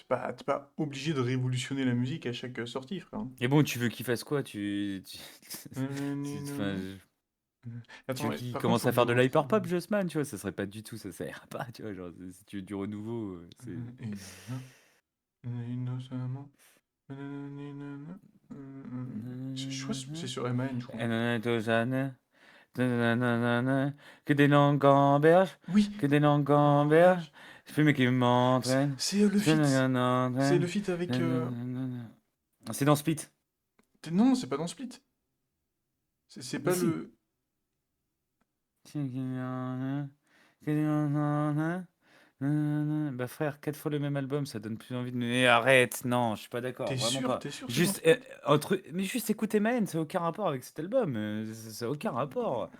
T'es pas obligé de révolutionner la musique à chaque sortie, frère. Et bon, tu veux qu'il fasse quoi? Enfin, tu Attends, veux qu'il par commence contre, à faire de faut- l'hyperpop, Justman, tu vois? Ça serait pas du tout, ça sert pas, tu vois? Genre, si tu veux du renouveau, c'est. Innocemment. Je crois que c'est sur MAN, je crois. Que des langues en berge, Oui, que des langues en berge. Je fume qui m'entraîne. c'est le feat. C'est le feat avec. C'est dans Split. Non, c'est pas dans Split. C'est pas Mais si. le. Bah frère, 4 fois le même album, ça donne plus envie de... Mais arrête, non, je suis pas d'accord, T'es vraiment sûr, pas. t'es sûr, c'est Juste, dans Split mais juste écouter Maën, ça n'a aucun rapport avec cet album, ça n'a aucun rapport.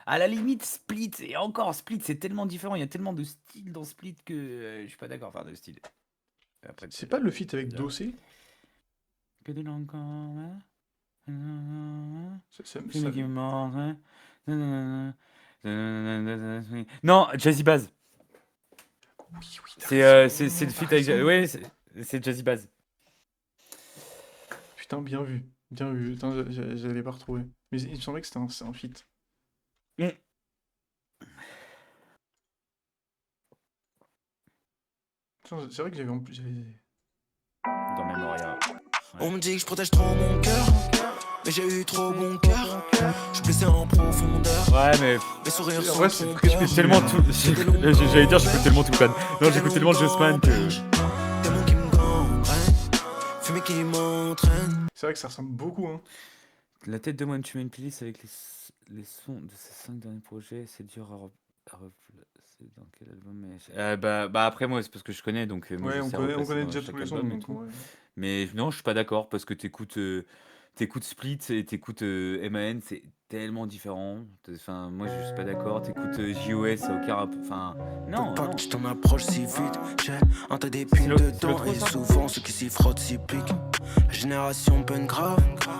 À la limite, Split, et encore Split, c'est tellement différent, il y a tellement de styles dans Split que je suis pas d'accord, enfin de style. Après, C'est pas le feat avec Dossé? Que des langues en- Ça- Fume qui m'entraîne. Non, Jazzy Bass. Oui, oui, t'as C'est raison, c'est le t'as feat avec. raison. Ouais, c'est Jazzy Bass. Putain, bien vu. Bien vu. Putain, j'allais pas retrouver. Mais il me semblait que c'était un feat. Putain, c'est vrai que j'avais en plus. Dans Memoria. On me dit que je protège trop mon cœur, mais j'ai eu trop bon cœur. Je suis blessé en profondeur, Ouais, mais mes sourires En sont vrai, c'est trompeurs. très j'écoute spécifique. tellement tout. J'allais dire, j'écoute tellement tout fan. Non, j'écoute tellement Justman que. Démon qui me gangrène, fumée qui m'entraîne. C'est vrai que ça ressemble beaucoup, hein. La tête de moi, tu mets une playlist avec les sons de ces 5 derniers projets, c'est dur à replacer dans quel album mais... bah après, moi, c'est parce que je connais, donc moi, Ouais, je on sais connaît replacer dans déjà chaque tous les sons, album et donc tout. ouais. Mais non, je suis pas d'accord parce que t'écoutes Split et t'écoutes MAN, c'est tellement différent. Enfin, moi, je suis pas d'accord. T'écoutes JOS, ça a aucun Enfin, non, Pas non. que tu t'en approches si vite. J'ai un tas C'est d'épines le dedans trop, et ça. souvent ceux qui s'y frottent s'y piquent. La génération peine grave,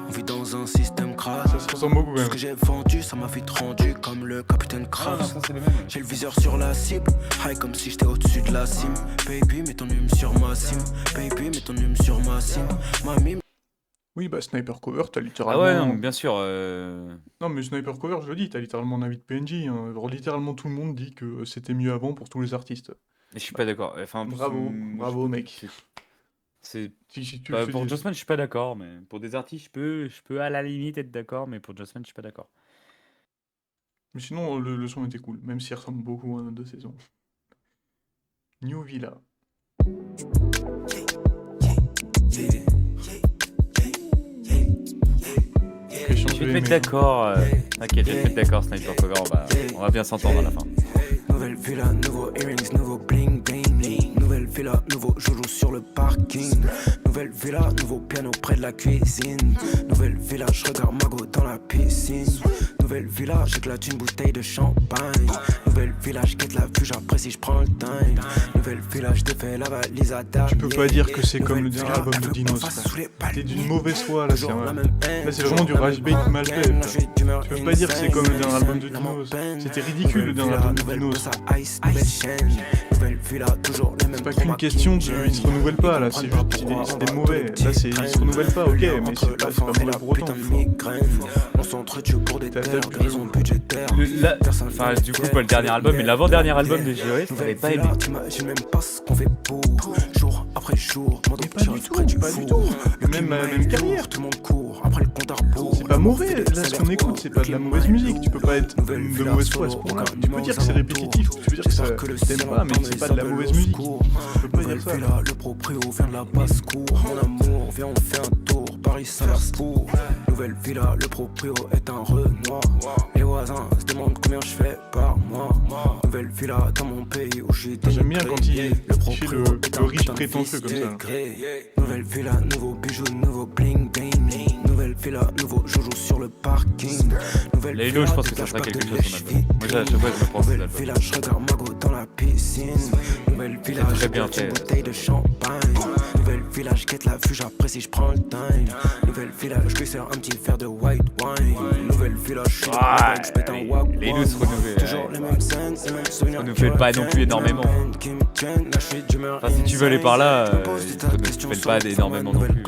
on vit dans un système crade. Ça se ressemble beaucoup quand Tout ce même. que j'ai vendu, ça m'a vite rendu comme le capitaine Ah, Krabs. non, ça, c'est le même. J'ai le viseur sur la cible, high comme si j'étais au-dessus de la cime. Baby, mets ton hume sur ma cime. Baby, mets ton hume sur ma cime. Mamie, Oui, bah Sniper Cover, t'as Ah littéralement. ouais, non, bien sûr. Non, mais Sniper Cover, je le dis, t'as littéralement un avis de PNJ. Hein. Genre, littéralement tout le monde dit que c'était mieux avant pour tous les artistes. Je suis pas d'accord. Enfin, en plus, Bravo, bravo, je- mec. C'est Si tu bah, le fais pour dire. Jossman, je suis pas d'accord, mais pour des artistes, je peux à la limite être d'accord, mais pour Jossman, je suis pas d'accord. Mais sinon, le son était cool, même s'il ressemble beaucoup à notre deux saisons. New Villa. Question Je vais te de mettre aimer. d'accord. T'inquiète, je vais te mettre d'accord, Sniper Cover. On va bien s'entendre à la fin. nouvelle villa, nouveau earrings, nouveau bling bling. Nouvelle villa, nouveau joujou sur le parking. Nouvelle villa, nouveau piano près de la cuisine. Nouvelle villa, je regarde Mago dans la piscine. Nouvelle villa, j'éclate une bouteille de champagne. Nouvelle villa, je guette la vue, j'apprécie, je prends le time. Nouvelle villa, je défais la valise à table. Tu peux pas dire que c'est comme le dernier album de Dinos, frère. T'es d'une mauvaise foi là, là c'est vraiment du rage bait mal fait. frère. Tu peux pas dire que c'est comme le dernier album de Dinos. C'était ridicule le dernier album de Dinos. C'est pas qu'une question de ils se renouvellent pas là, c'est juste c'est des mauvais. Là c'est ils se renouvellent pas, ok, mais c'est pas mauvais pour autant. On s'entretue pour des T'as terres, pu- raisons budgétaires. Enfin, du coup, pas le dernier album, mais l'avant-dernier album de JOS, ça m'avait pas aimé. T'imagines même pas ce qu'on fait pour jour après jour. Demande Mais au pas petit du ref tout, près du pas du four. tout. Le Même climat même est carrière. lourd, tout le monde court après le compte à rebours. C'est pas mauvais, là ce qu'on écoute, c'est pas de la mauvaise musique, tu peux pas être de mauvaise foi à ce point-là. Tu peux dire que c'est répétitif, tu peux dire que ça t'aimes pas, mais c'est pas de la mauvaise musique. Tu peux pas Nouvelle dire ça. villa, le proprio vient de la basse-cour. Mon amour, viens on fait un tour, Paris Saint-Pour. Nouvelle villa, le proprio est un Renoir. Les voisins se demandent combien je fais par mois. Nouvelle villa dans mon pays où je suis J'aime bien quand il dénigré. fait le riche prétentieux comme ça. Nouvelle villa, nouveau bijou, nouveau bling bling. Nouvelle villa, nouveau joujou sur le parking. Nouvelle Laylo, je pense que ça sera quelque chose son album. Moi, à chaque fois, je me prends cet Nouvelle album. villa, je regarde Mago dans la piscine. Nouvelle villa, très je bien bois une fait. bouteille de champagne. Nouvelle villa, je guette la vue, j'apprécie, je prends le time. Nouvelle villa, je lui sers un petit verre de white wine. Nouvelle villa, je suis Ah, je pète un wag. Laylo se renouvelle. Toujours les mêmes scènes, les mêmes souvenirs. Renouvelle pas non plus énormément. Enfin, si tu veux aller par là, il se renouvelle pas énormément non plus.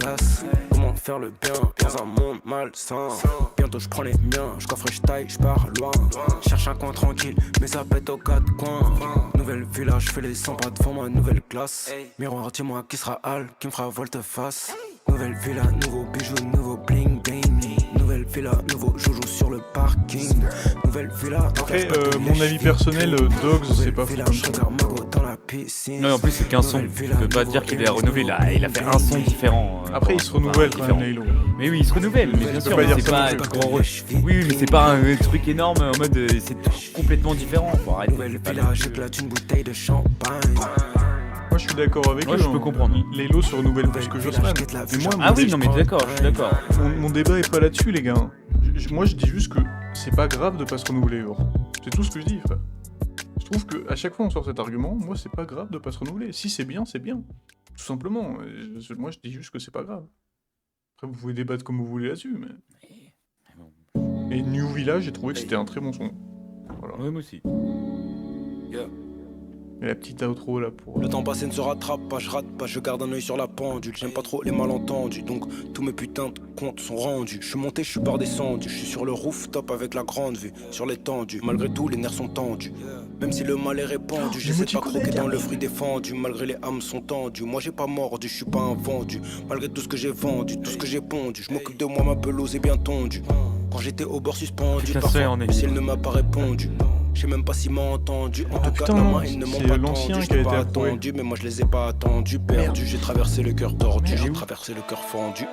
Comment faire le bien dans un monde malsain. Bientôt je prends les miens, je coffre, je taille, je pars loin. Cherche un coin tranquille, mais ça pète aux quatre coins. Nouvelle villa, je fais les 100 pas devant ma nouvelle classe. Miroir, dis-moi qui sera Al, qui me fera volte-face. Nouvelle villa, nouveau bijou, nouveau bling bling. Nouvelle villa, nouveau joujou sur le parking. Nouvelle villa. Après, mon avis personnel, Dogs, c'est pas fou comme ça. Non, en plus, c'est qu'un son. Tu peux pas dire qu'il est renouvelé. Là, il a fait un son différent. Après, il se renouvelle quand même, Laylo. Mais oui, il se renouvelle. Mais bien peux sûr, pas mais dire c'est ça pas non plus. grand. Oui, mais c'est pas un truc énorme en mode c'est complètement différent. Faut arrêter. Nouvelle villa, j'éclate une bouteille de champagne. Moi, je suis d'accord avec Moi, eux. je peux comprendre. Laylo se renouvelle plus que Jossman. Mais moi, Ah oui, non, mais d'accord, je suis d'accord. mon débat est pas là-dessus, les gars. Moi, je dis juste que c'est pas grave de pas se renouveler, genre. C'est tout ce que je dis, frère. Je trouve que à chaque fois on sort cet argument, moi, c'est pas grave de pas se renouveler. Si c'est bien, c'est bien. Tout simplement. Moi, je dis juste que c'est pas grave. Après, vous pouvez débattre comme vous voulez là-dessus, mais... Et New Village, j'ai trouvé que c'était un très bon son. Voilà. Oui, moi aussi. Et la petite outro, là, pour... Le temps passé ne se rattrape pas, je rate pas, je garde un œil sur la pendule. J'aime pas trop les malentendus, donc tous mes putains de comptes sont rendus. Je suis monté, je suis pas redescendu, je suis sur le rooftop avec la grande vue, sur l'étendue. Malgré tout, les nerfs sont tendus. Même si le mal est répandu, j'essaie de pas croquer dans le fruit défendu. Malgré les âmes sont tendues, moi j'ai pas mordu, je suis pas un vendu. Malgré tout ce que j'ai vendu, tout ce que j'ai pondu, je m'occupe de moi, ma pelouse est bien tondue. Quand j'étais au bord suspendu, Putain, parfois, en le ciel ne m'a pas répondu. Je sais même pas s'il m'a entendu. En tout putain, cas, non, main, ils ne m'ont c'est pas l'ancien tendu. Je qui a l'ai été pas approuvé. attendu, mais moi je les ai pas attendus. Perdu, j'ai traversé le cœur tordu, j'ai traversé le cœur fendu.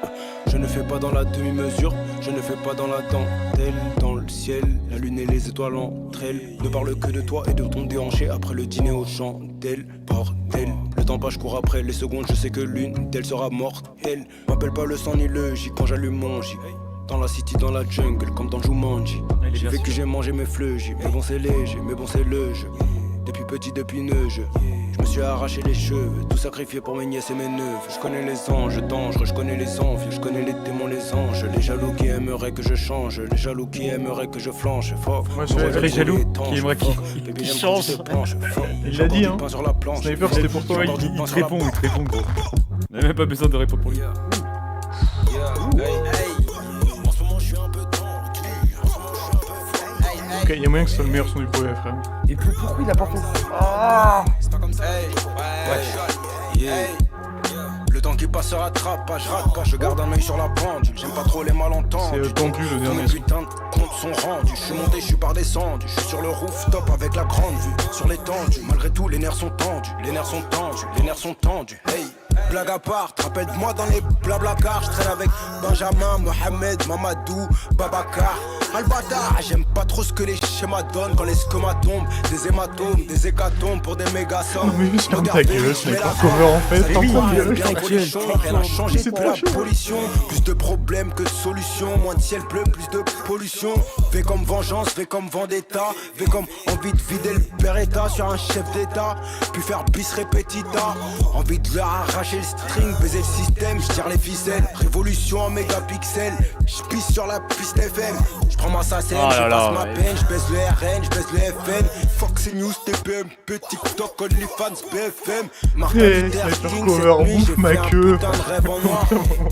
Je ne fais pas dans la demi-mesure, je ne fais pas dans la dentelle. Dans le ciel, la lune et les étoiles entre elles ne parlent que de toi et de ton déhanché après le dîner aux chandelles. Bordel, le J'attends pas, je cours après les secondes, je sais que l'une d'elles sera morte. Elle m'appelle pas le sang ni le J quand j'allume mon J. Dans la city, dans la jungle, comme dans Jumanji. Il est J'ai bien vécu, sûr. j'ai mangé mes fleuges. Mais bon, c'est léger, mais bon, c'est le jeu. Depuis petit, depuis neige. Je me suis arraché les cheveux, tout sacrifié pour mes nièces et mes neveux. Je connais les anges dangereux, je connais les envieux, je connais les démons, les anges. Les jaloux qui aimeraient que je change, les jaloux qui aimeraient que je flanche. Fort. Ouais, c'est Très jaloux, qui aimerait qu'il change. Il l'a dit, hein. Sur la planche. Sniper, c'était pour toi. Ouais, il te répond, gros. On n'a même pas besoin de répondre pour lui. En ce moment, je suis un peu tendu. En ce moment, je suis un peu fort. Ok, il y a moyen que ce soit le meilleur son du projet, frère. Et pourquoi il a pas fait C'est pas comme ça. Le temps qui passe se rattrape pas, je rate pas, je garde un œil sur la pendule. J'aime pas trop les malentendus. C'est tendu le Tous dernier mes son. putains de comptes sont rendus. Je suis monté, je suis pas descendu. Je suis sur le rooftop avec la grande vue. Sur l'étendue, malgré tout, les nerfs sont tendus. Les nerfs sont tendus, les nerfs sont tendus. Hey, blague à part, te rappelle de moi dans les blablacars. Je traîne avec Benjamin, Mohamed, Mamadou, Babacar. Al-Bata, j'aime pas trop ce que les schémas donnent. Quand les scomas tombent, des hématomes, des hécatombes pour des méga sommes. Non, mais juste ferme ta gueule, Sniper. Cover en fait. Mais T'en oui, prends bien gueule. pollution, rien n'a changé C'est pour très la chaud. pollution. Plus de problèmes que de solutions, moins de ciel bleu, plus de pollution. Fais comme vengeance, fais comme vendetta, fais comme envie de vider le Beretta sur un chef d'état, puis faire bis repetita. Envie de leur arracher le string, baiser le système, je tire les ficelles. Révolution en mégapixels, je pisse sur la piste FM. Je prends ma SACEM, Oh je là là, passe ma ouais. peine, je baisse le RN, je baisse le FN. Fox News, TPMP, TikTok, OnlyFans, BFM. Martin Eh, Luther Sniper King, Cover, cette nuit, bouffe j'ai ma fait un queue. putain de rêve en noir.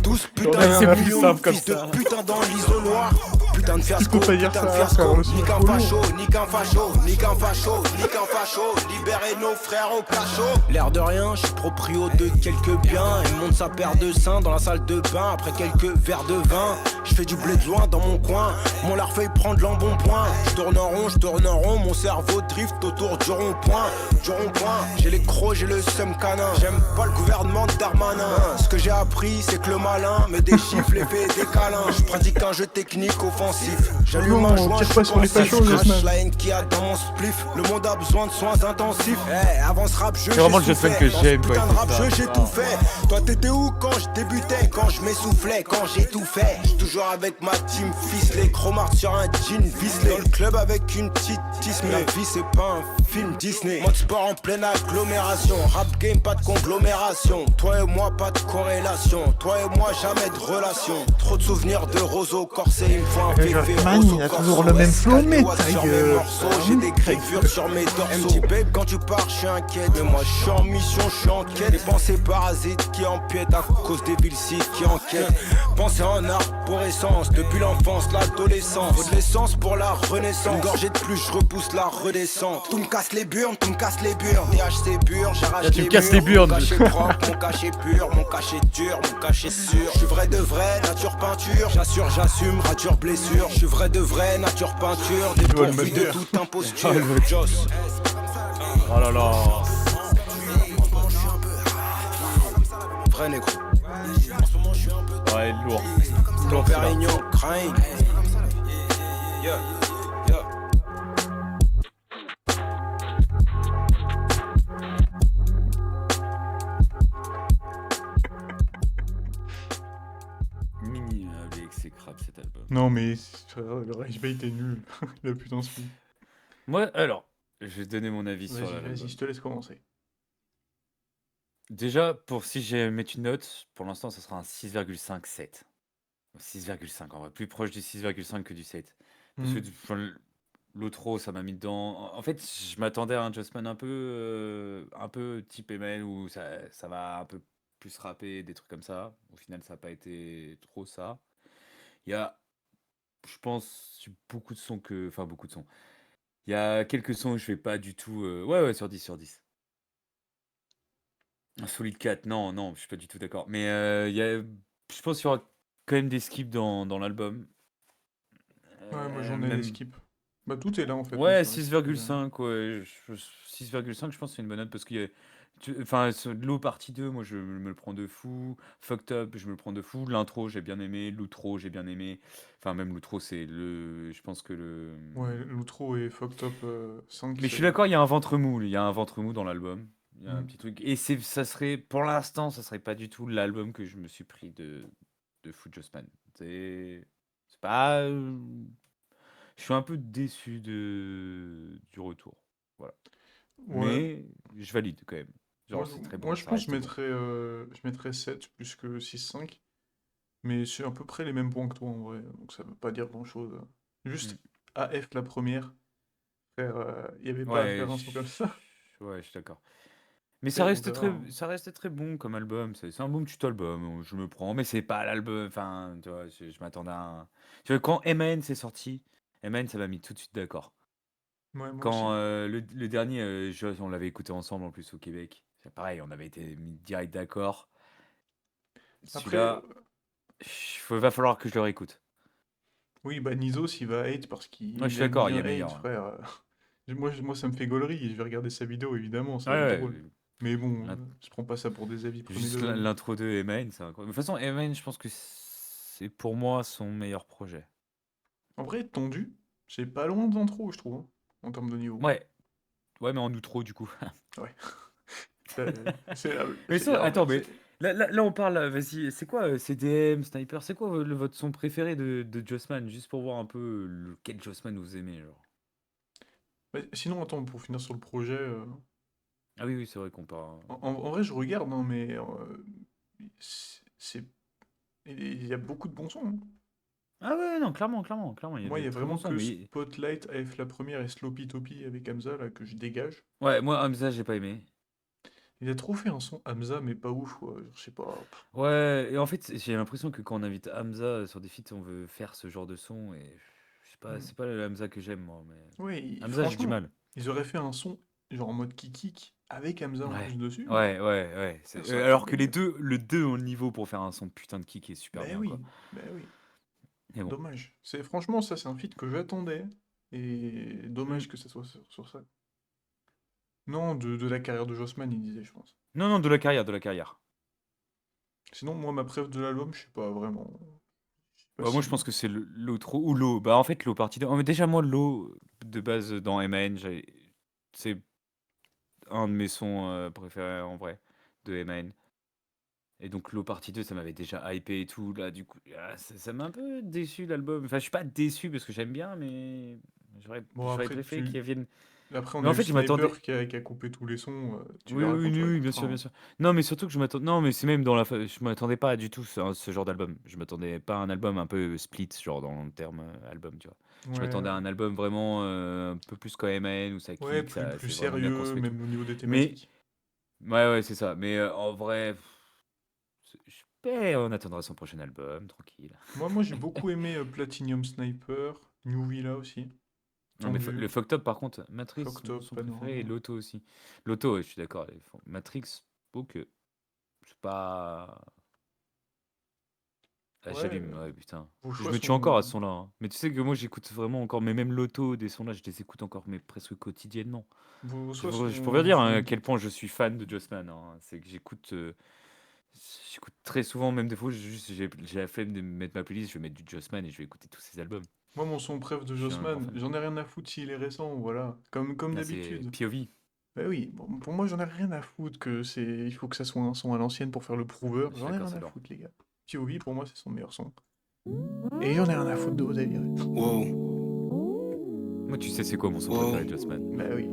12 putains J'en ai rien à de foutre, millions, simple comme fils de ça. putain dans l'isoloir. Putain de fiasco, peux pas dire putain de ça, fiasco. frère, le son Nique est un trop facho, nique un facho, nique un facho, nique un facho. Libérez nos frères au cachot. L'air de rien, je suis proprio de quelques biens. Il monte sa paire de seins dans la salle de bain après quelques verres de vin. Je fais du blé de loin dans mon coin. Mon larfeuille prend de l'embonpoint. Je tourne en rond, mon cerveau drift autour du rond-point. Du rond-point, j'ai les crocs, j'ai le seum canin. J'aime pas le gouvernement de Darmanin. Ce que j'ai appris, c'est que le malin met des chiffres, les fait des câlins. Je pratique un jeu technique offensif. J'allume Non, un joint, tire je pas sur les pensif. fachos, Je crache Jasmine. la haine qu'il y a dans mon spliff. Le monde a besoin de soins intensifs. Avant ce rap jeu, C'est vraiment j'ai le Jasmine souffert. que Dans ce j'aime, putain quoi, de c'est rap ça. jeu, j'ai tout fait. Toi t'étais où quand je débutais, quand je m'essoufflais, quand j'ai tout fait. J'suis toujours avec ma team ficelée, chromart sur un jean vicelé. Dans le club avec une petite tisme. La vie c'est pas un film Disney. Mode sport en pleine agglomération. Rap game pas de conglomération. Toi et moi pas de corrélation. Toi et moi jamais de relation. Trop de souvenirs de Roseau corset. Il me faut un féfé Jasmine, Roseau il a corso. toujours le même flow, mais Escalade ta sur mes gueule. morceaux. J'ai des griffures sur mes dorsaux. MT babe quand tu pars je suis inquiète. Mais moi je suis en mission, je suis en quête. Des pensées parasites qui empiètent à cause des villes qui enquêtent. Pensez en arborescence depuis l'enfance, l'adolescence. Faut de l'essence pour la renaissance. Une gorgée de plus, je repousse la redescente. Tout me casse les burnes, tout me casse les burnes. THC pur, j'arrache Là, tu les me casses murs. les burnes. Mon cachet propre, mon cachet pur, mon cachet dur, mon cachet sûr. Je suis vrai de vrai, nature peinture. J'assure, j'assume, rature, blessure. Je suis vrai de vrai, nature peinture. Dépourvu de toute imposture. Joss. Oh là là. Vrai négro. Ouais, lourd. Don Pérignon, craint. Yeah, yeah. Avec ses crabes cet album. Non, mais frère, le Rage Bait est nul. Il a putain de speed. Moi, alors, je vais donner mon avis sur Vas-y, l'album. vas-y, je te laisse commencer. Déjà, si j'ai mettre une note, pour l'instant, ça sera un 6,5-7. 6,5 en vrai, plus proche du 6,5 que du 7. Parce que enfin, l'outro, ça m'a mis dedans. En fait, je m'attendais à un Justman un peu type ML où ça va un peu plus rapper, des trucs comme ça. Au final, ça n'a pas été trop ça. Il y a, je pense, beaucoup de sons que. Enfin, beaucoup de sons. Il y a quelques sons où je vais pas du tout. Ouais, sur 10, sur 10. Un solide 4, non, je suis pas du tout d'accord. Mais je pense qu'il y aura quand même des skips dans l'album. Ouais, moi j'en ai Même- des skips. Bah tout est là en fait. Ouais, donc, 6,5, ouais. 6,5, je pense que c'est une bonne note parce qu'il y a. Enfin, l'eau partie 2, moi je me le prends de fou. Fucked Up, je me le prends de fou. L'intro, j'ai bien aimé. L'outro, j'ai bien aimé. Enfin, même l'outro, c'est le. Je pense que le. Ouais, l'outro et Fucked Up 5. Mais je suis d'accord, il y a un ventre mou. Il y a un ventre mou dans l'album. Il y a un Mm. petit truc. Et ça serait, pour l'instant, ça serait pas du tout l'album que je me suis pris de Food Jossman. C'est pas. Je suis un peu déçu du retour. Voilà. Ouais. Mais je valide quand même. Moi, Genre, c'est très moi, bon, je ça pense que reste bon. je mettrais 7 plus que 6-5. Mais c'est à peu près les mêmes points que toi en vrai. Donc ça veut pas dire grand-chose. Juste Mm. AF la première. Frère, il n'y avait pas à Ouais, faire un son comme ça. ouais, je suis d'accord. Mais Après, on verra. ça reste très bon comme album. C'est un bon petit album, je me prends. Mais c'est pas l'album. Enfin, tu vois, je m'attendais à un. Tu vois, quand MAN s'est sorti, MAN, ça m'a mis tout de suite d'accord. Ouais, moi Quand aussi. le dernier, on l'avait écouté ensemble en plus au Québec. C'est pareil, on avait été mis direct d'accord. Après, Celui-là, va falloir que je le réécoute. oui, bah Nizos, il va hate parce Moi, je qu'il suis aime d'accord, il y bien a hate, meilleur. frère. Moi, ça me fait gaulerie. Je vais regarder sa vidéo, évidemment, ça Ouais, va être ouais. drôle. Mais bon, l'int- je prends pas ça pour des avis, Juste prenez-le comme... l'intro de MAN, c'est incroyable. De toute façon, MAN, je pense que c'est pour moi son meilleur projet. En vrai, Tondu, c'est pas loin de l'intro, je trouve, hein, en termes de niveau. Ouais, ouais, mais en outro, du coup. Ouais. C'est Mais c'est- ça, alors, attends, mais c'est- là, on parle, vas-y, c'est quoi CDM, Sniper, c'est quoi votre son préféré de Jossman, juste pour voir un peu lequel Jossman vous aimez, genre. mais sinon, attends, pour finir sur le projet, Ah oui, oui, c'est vrai qu'on parle. en vrai, je regarde, hein, mais c'est... il y a beaucoup de bons sons, hein. Ah ouais, non, clairement, il y a Moi, de il y a très bons vraiment sons, que mais... Spotlight, AF la première et Sloppy Toppy avec Hamza, là, que je dégage. Ouais, moi, Hamza, j'ai pas aimé. Il a trop fait un son Hamza, mais pas ouf, quoi. Je sais pas. Ouais, et en fait, j'ai l'impression que quand on invite Hamza sur des feats, on veut faire ce genre de son, et je sais pas, Hmm. c'est pas le Hamza que j'aime, moi, mais... Ouais, Hamza, j'ai du franchement, mal. ils auraient fait un son, genre en mode kikik, avec Hamza en Ouais, plus dessus. ouais. Ça aurait été Alors que délire. le 2 ont le niveau pour faire un son putain de kick est super Ben bien, quoi. oui, ben oui. Mais bon. Dommage. Franchement, ça, c'est un feat que j'attendais. Et Hmm. dommage que ça soit sur ça. Non, de la carrière de Jossman, il disait, je pense. Non, de la carrière. Sinon, moi, ma préf de l'album, je sais pas vraiment. Je sais pas Bah, moi, je si. pense que c'est l'outro ou l'eau. Bah, en fait, l'eau partie 2. Oh, mais déjà, moi, l'eau, de base, dans MAN, c'est un de mes sons préférés, en vrai, de MAN. Et donc, l'eau partie 2, ça m'avait déjà hypé et tout. Là, du coup, ça m'a un peu déçu, l'album. Enfin, je suis pas déçu parce que j'aime bien, mais Bon, j'aurais après, préféré qu'il revienne. après, on Mais a en eu fait, je m'attendais. Sniper qui a coupé tous les sons. Tu Oui, verras oui, quand tu oui, bien réécouteras, sûr, bien hein. sûr. Non, mais surtout que je m'attendais. Non, mais c'est même dans je m'attendais pas du tout à ce genre d'album. Je m'attendais pas à un album un peu split, genre dans le terme album, tu vois. Je Ouais, m'attendais à ouais. un album vraiment un peu plus comme MN où ça Ouais, kick, plus c'est vraiment bien sérieux, construit et tout. même au niveau des Mais, thématiques. ouais, c'est ça. Mais en vrai, on attendra son prochain album, tranquille. Moi j'ai beaucoup aimé Platinum Sniper, New Villa aussi. Non, mais Tendu, le Fucked Up, par contre, Matrix, Fucked mon Up, son préféré, et Panorama. Loto aussi. Loto, ouais, je suis d'accord. Matrix, ok. C'est pas. Ah, Ouais, j'allume, ouais, putain. vos Je choix me tue encore à ce sont. son-là, hein. Mais tu sais que moi, j'écoute vraiment encore, mais même l'auto des sons-là, je les écoute encore, mais presque quotidiennement. Vos Je choix je pourrais dire hein, sont à quel point je suis fan de Jossman, hein. C'est que j'écoute très souvent, même des fois, j'ai la flemme de mettre ma playlist, je vais mettre du Jossman et je vais écouter tous ses albums. Moi, mon son préf de Je suis un grand Jossman, fan. j'en ai rien à foutre s'il est récent, voilà. Comme Là, c'est d'habitude. POV. Bah oui, bon, pour moi, j'en ai rien à foutre que c'est. Il faut que ça soit un son à l'ancienne pour faire le prouveur. Je suis J'en ai d'accord, rien c'est à lourd. foutre, les gars. POV, pour moi, c'est son meilleur son. Et j'en ai rien à foutre de vos avis. Wow, Moi, tu sais, c'est quoi mon son Wow. préféré de Jossman? Bah oui.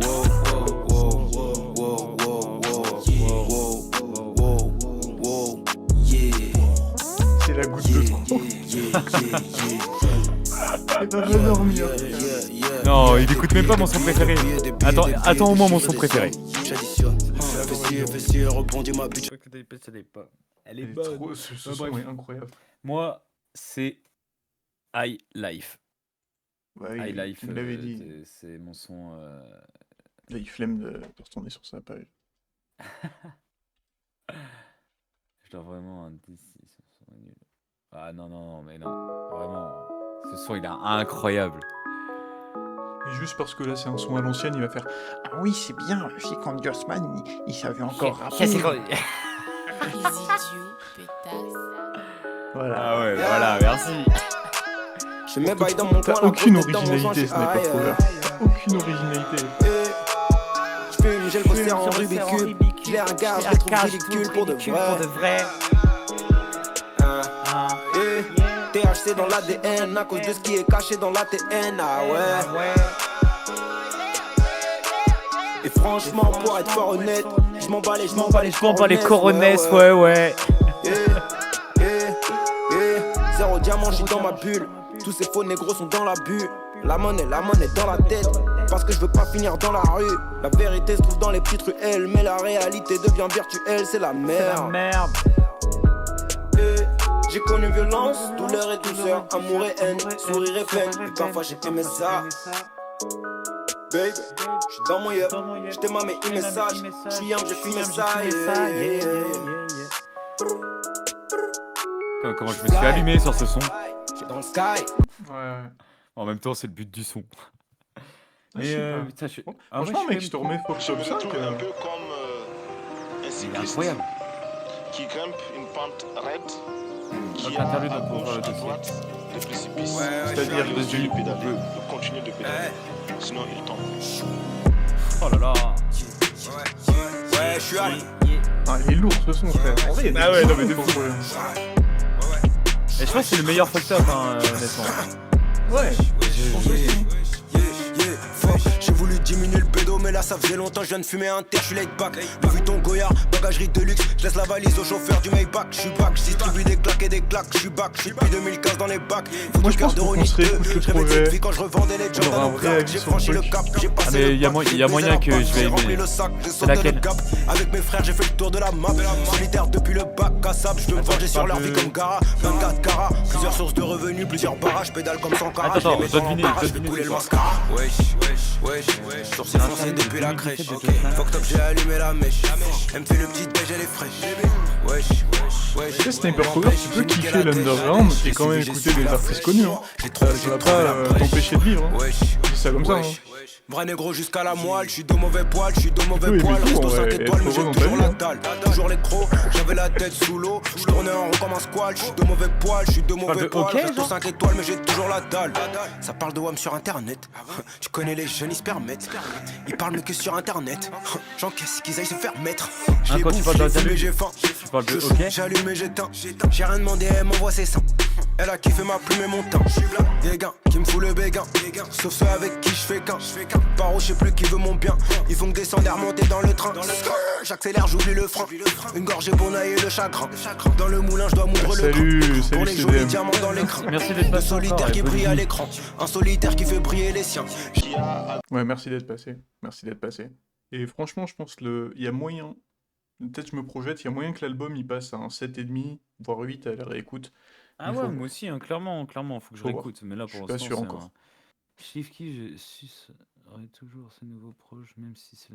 wow, wow, wow, wow, wow, wow, wow, wow, yeah, C'est la goutte de trop. Et bah, va dormir. Non, il écoute même pas mon son préféré. Attends au moins mon son préféré. Elle est Elle est bonne. trop. Ce Ouais, son bref. est incroyable. Moi, c'est High Life. Bah oui, High Life, tu me l'avais dit. c'est mon son. Là, il flemme de retourner sur sa page. Je dois vraiment un 10. Ce son est nul. Ah non, mais non. Vraiment. Ce son, il est incroyable. Et juste parce que là, c'est un son à l'ancienne, il va faire Ah oui, c'est bien, c'est quand Jossman, il savait encore rapper. Easy Dieu, pétasse. Voilà. Ah ouais, voilà, merci. Je mets bail dans mon coin, T'as la aucune beauté dans mon joint, originalité, je ce n'est pas suis trop aïe. là. Aucune originalité. Je fume, j'ai le boss resserre en Rubik's Cube. Je les regarde, je les trouve ridicules pour de vrai. THC dans l'ADN à cause de ce qui est caché dans l'ATN. Ah ouais. Et franchement, pour être fort honnête, je m'en bats les coronesses, ouais. Zéro diamant, j'suis dans ma bulle. Tous ces faux négros sont dans la bulle. La monnaie dans la tête. Parce que je veux pas finir dans la rue. La vérité se trouve dans les petites ruelles. Mais la réalité devient virtuelle, c'est la merde. J'ai connu violence, douleur et douceur, amour et haine, sourire et peine. Et parfois j'ai aimé ça. Baby, j'suis dans mon yep, j't'ai mamé un message. J'suis young, j'ai fumé ça. Comment je me suis allumé sur ce son. J'suis dans le sky. Ouais. En même temps, c'est le but du son. Je sais pas. putain, je... Franchement, mec, je te remets Fox Je Up me 5. retrouve un peu comme un Il est cycliste incroyable. qui grimpe une pente raide, qui Donc, a interlude à pour gauche, à dossier. droite des précipices. C'est-à-dire il des continue de yeux. pédaler, il continue de pédaler, sinon il tombe. Oh là là. Ouais, j'suis allé. Ah, il est lourd ce son, frère. En vrai, il y a des non, sons mais de pour- fou. Et je pense que c'est le meilleur fucked up, honnêtement. Ouais. J'ai voulu diminuer le pédo, mais là ça faisait longtemps, je viens de fumer un thé, j'suis laid back. Le Vuitton Goyard, bagagerie de luxe, je laisse la valise au chauffeur du Maybach. J'suis back, j'distribue des claques et des claques, j'suis back, j'suis depuis 2015 dans les bacs. Moi, je pense qu'on se réécoute le J'rêvais de cette projet. vie quand je revendais les jobs On aura dans un nos vrai clubs. avis J'ai sur franchi le le truc. cap, j'ai passé mais le il y a bac, mo- j'ai il y a pesé moyen la que bac, je vais j'ai aimer. rempli le sac, j'ai sauté laquelle le cap. Avec mes frères, j'ai fait le tour de la map. Solitaire depuis le bac à sable, je veux me venger sur leur vie comme Gara. 24 carats, plusieurs sources de revenus, plusieurs barrages, pédale comme Sankara. Attends, Je les mets je dois dans deviner, l'embarras, je je dois fais couler deviner le ce mascara. Wesh, sourcil foncé depuis la crèche. Fuck top, j'ai allumé la mèche. Elle me fait le petit déj, elle est fraîche. Wesh. Tu sais, Sniper Power, tu peux kiffer l'underground et quand même écouter des artistes connus. Hein. Ça va pas t'empêcher de vivre. Hein. Je dis ça comme ça. Hein. Vrai négro jusqu'à la moelle, j'suis de mauvais poil, j'suis de peux mauvais poil. éviter, Resto ouais, 5 être étoiles, mais heureux j'ai dans ta toujours vie, la hein. dalle. Toujours les crocs, j'avais la tête sous l'eau. J'tournais en rond comme un squal, j'suis de mauvais poil, j'suis de mauvais de poil. hockey, Resto genre 5 étoiles, mais j'ai toujours la dalle. Ça parle de WAM sur internet. Tu connais les jeunes, ils se permettent. Ils parlent mieux que sur internet. J'encaisse qu'ils aillent se faire mettre. Je les quand tu bouffe, parles je les d'internet, fume et j'ai faim. Tu parles de Je fume, hockey. j'allume et j'éteins. J'ai rien demandé, elle m'envoie ses seins. Elle a kiffé ma plume et mon teint. Des gars qui me fout le béguin. Sauf ceux avec qui je fais qu'un. Paro, je sais plus qui veut mon bien. Ils font que descendre et remonter dans le train. J'accélère, j'oublie le frein. Une gorgée pour nailler le chagrin. Dans le moulin, je dois moudre le Salut, cran. Pour salut les jolis CDM. diamants dans l'écran. Merci d'être Le passé solitaire encore, qui et brille à bonne l'écran. Un solitaire qui fait briller les siens. Qui a Ouais, merci d'être passé. Merci d'être passé. Et franchement, je pense qu'il y a moyen, peut-être je me projette, il y a moyen que l'album il passe à un 7,5, voire 8 à la réécoute. Ah Il ouais, faut- moi aussi, clairement, faut que je Faut voir. réécoute. Mais là, Je pour suis pas l'instant, sûr c'est encore. un... Shifky, je sucerai toujours ce nouveau proche, même si c'est la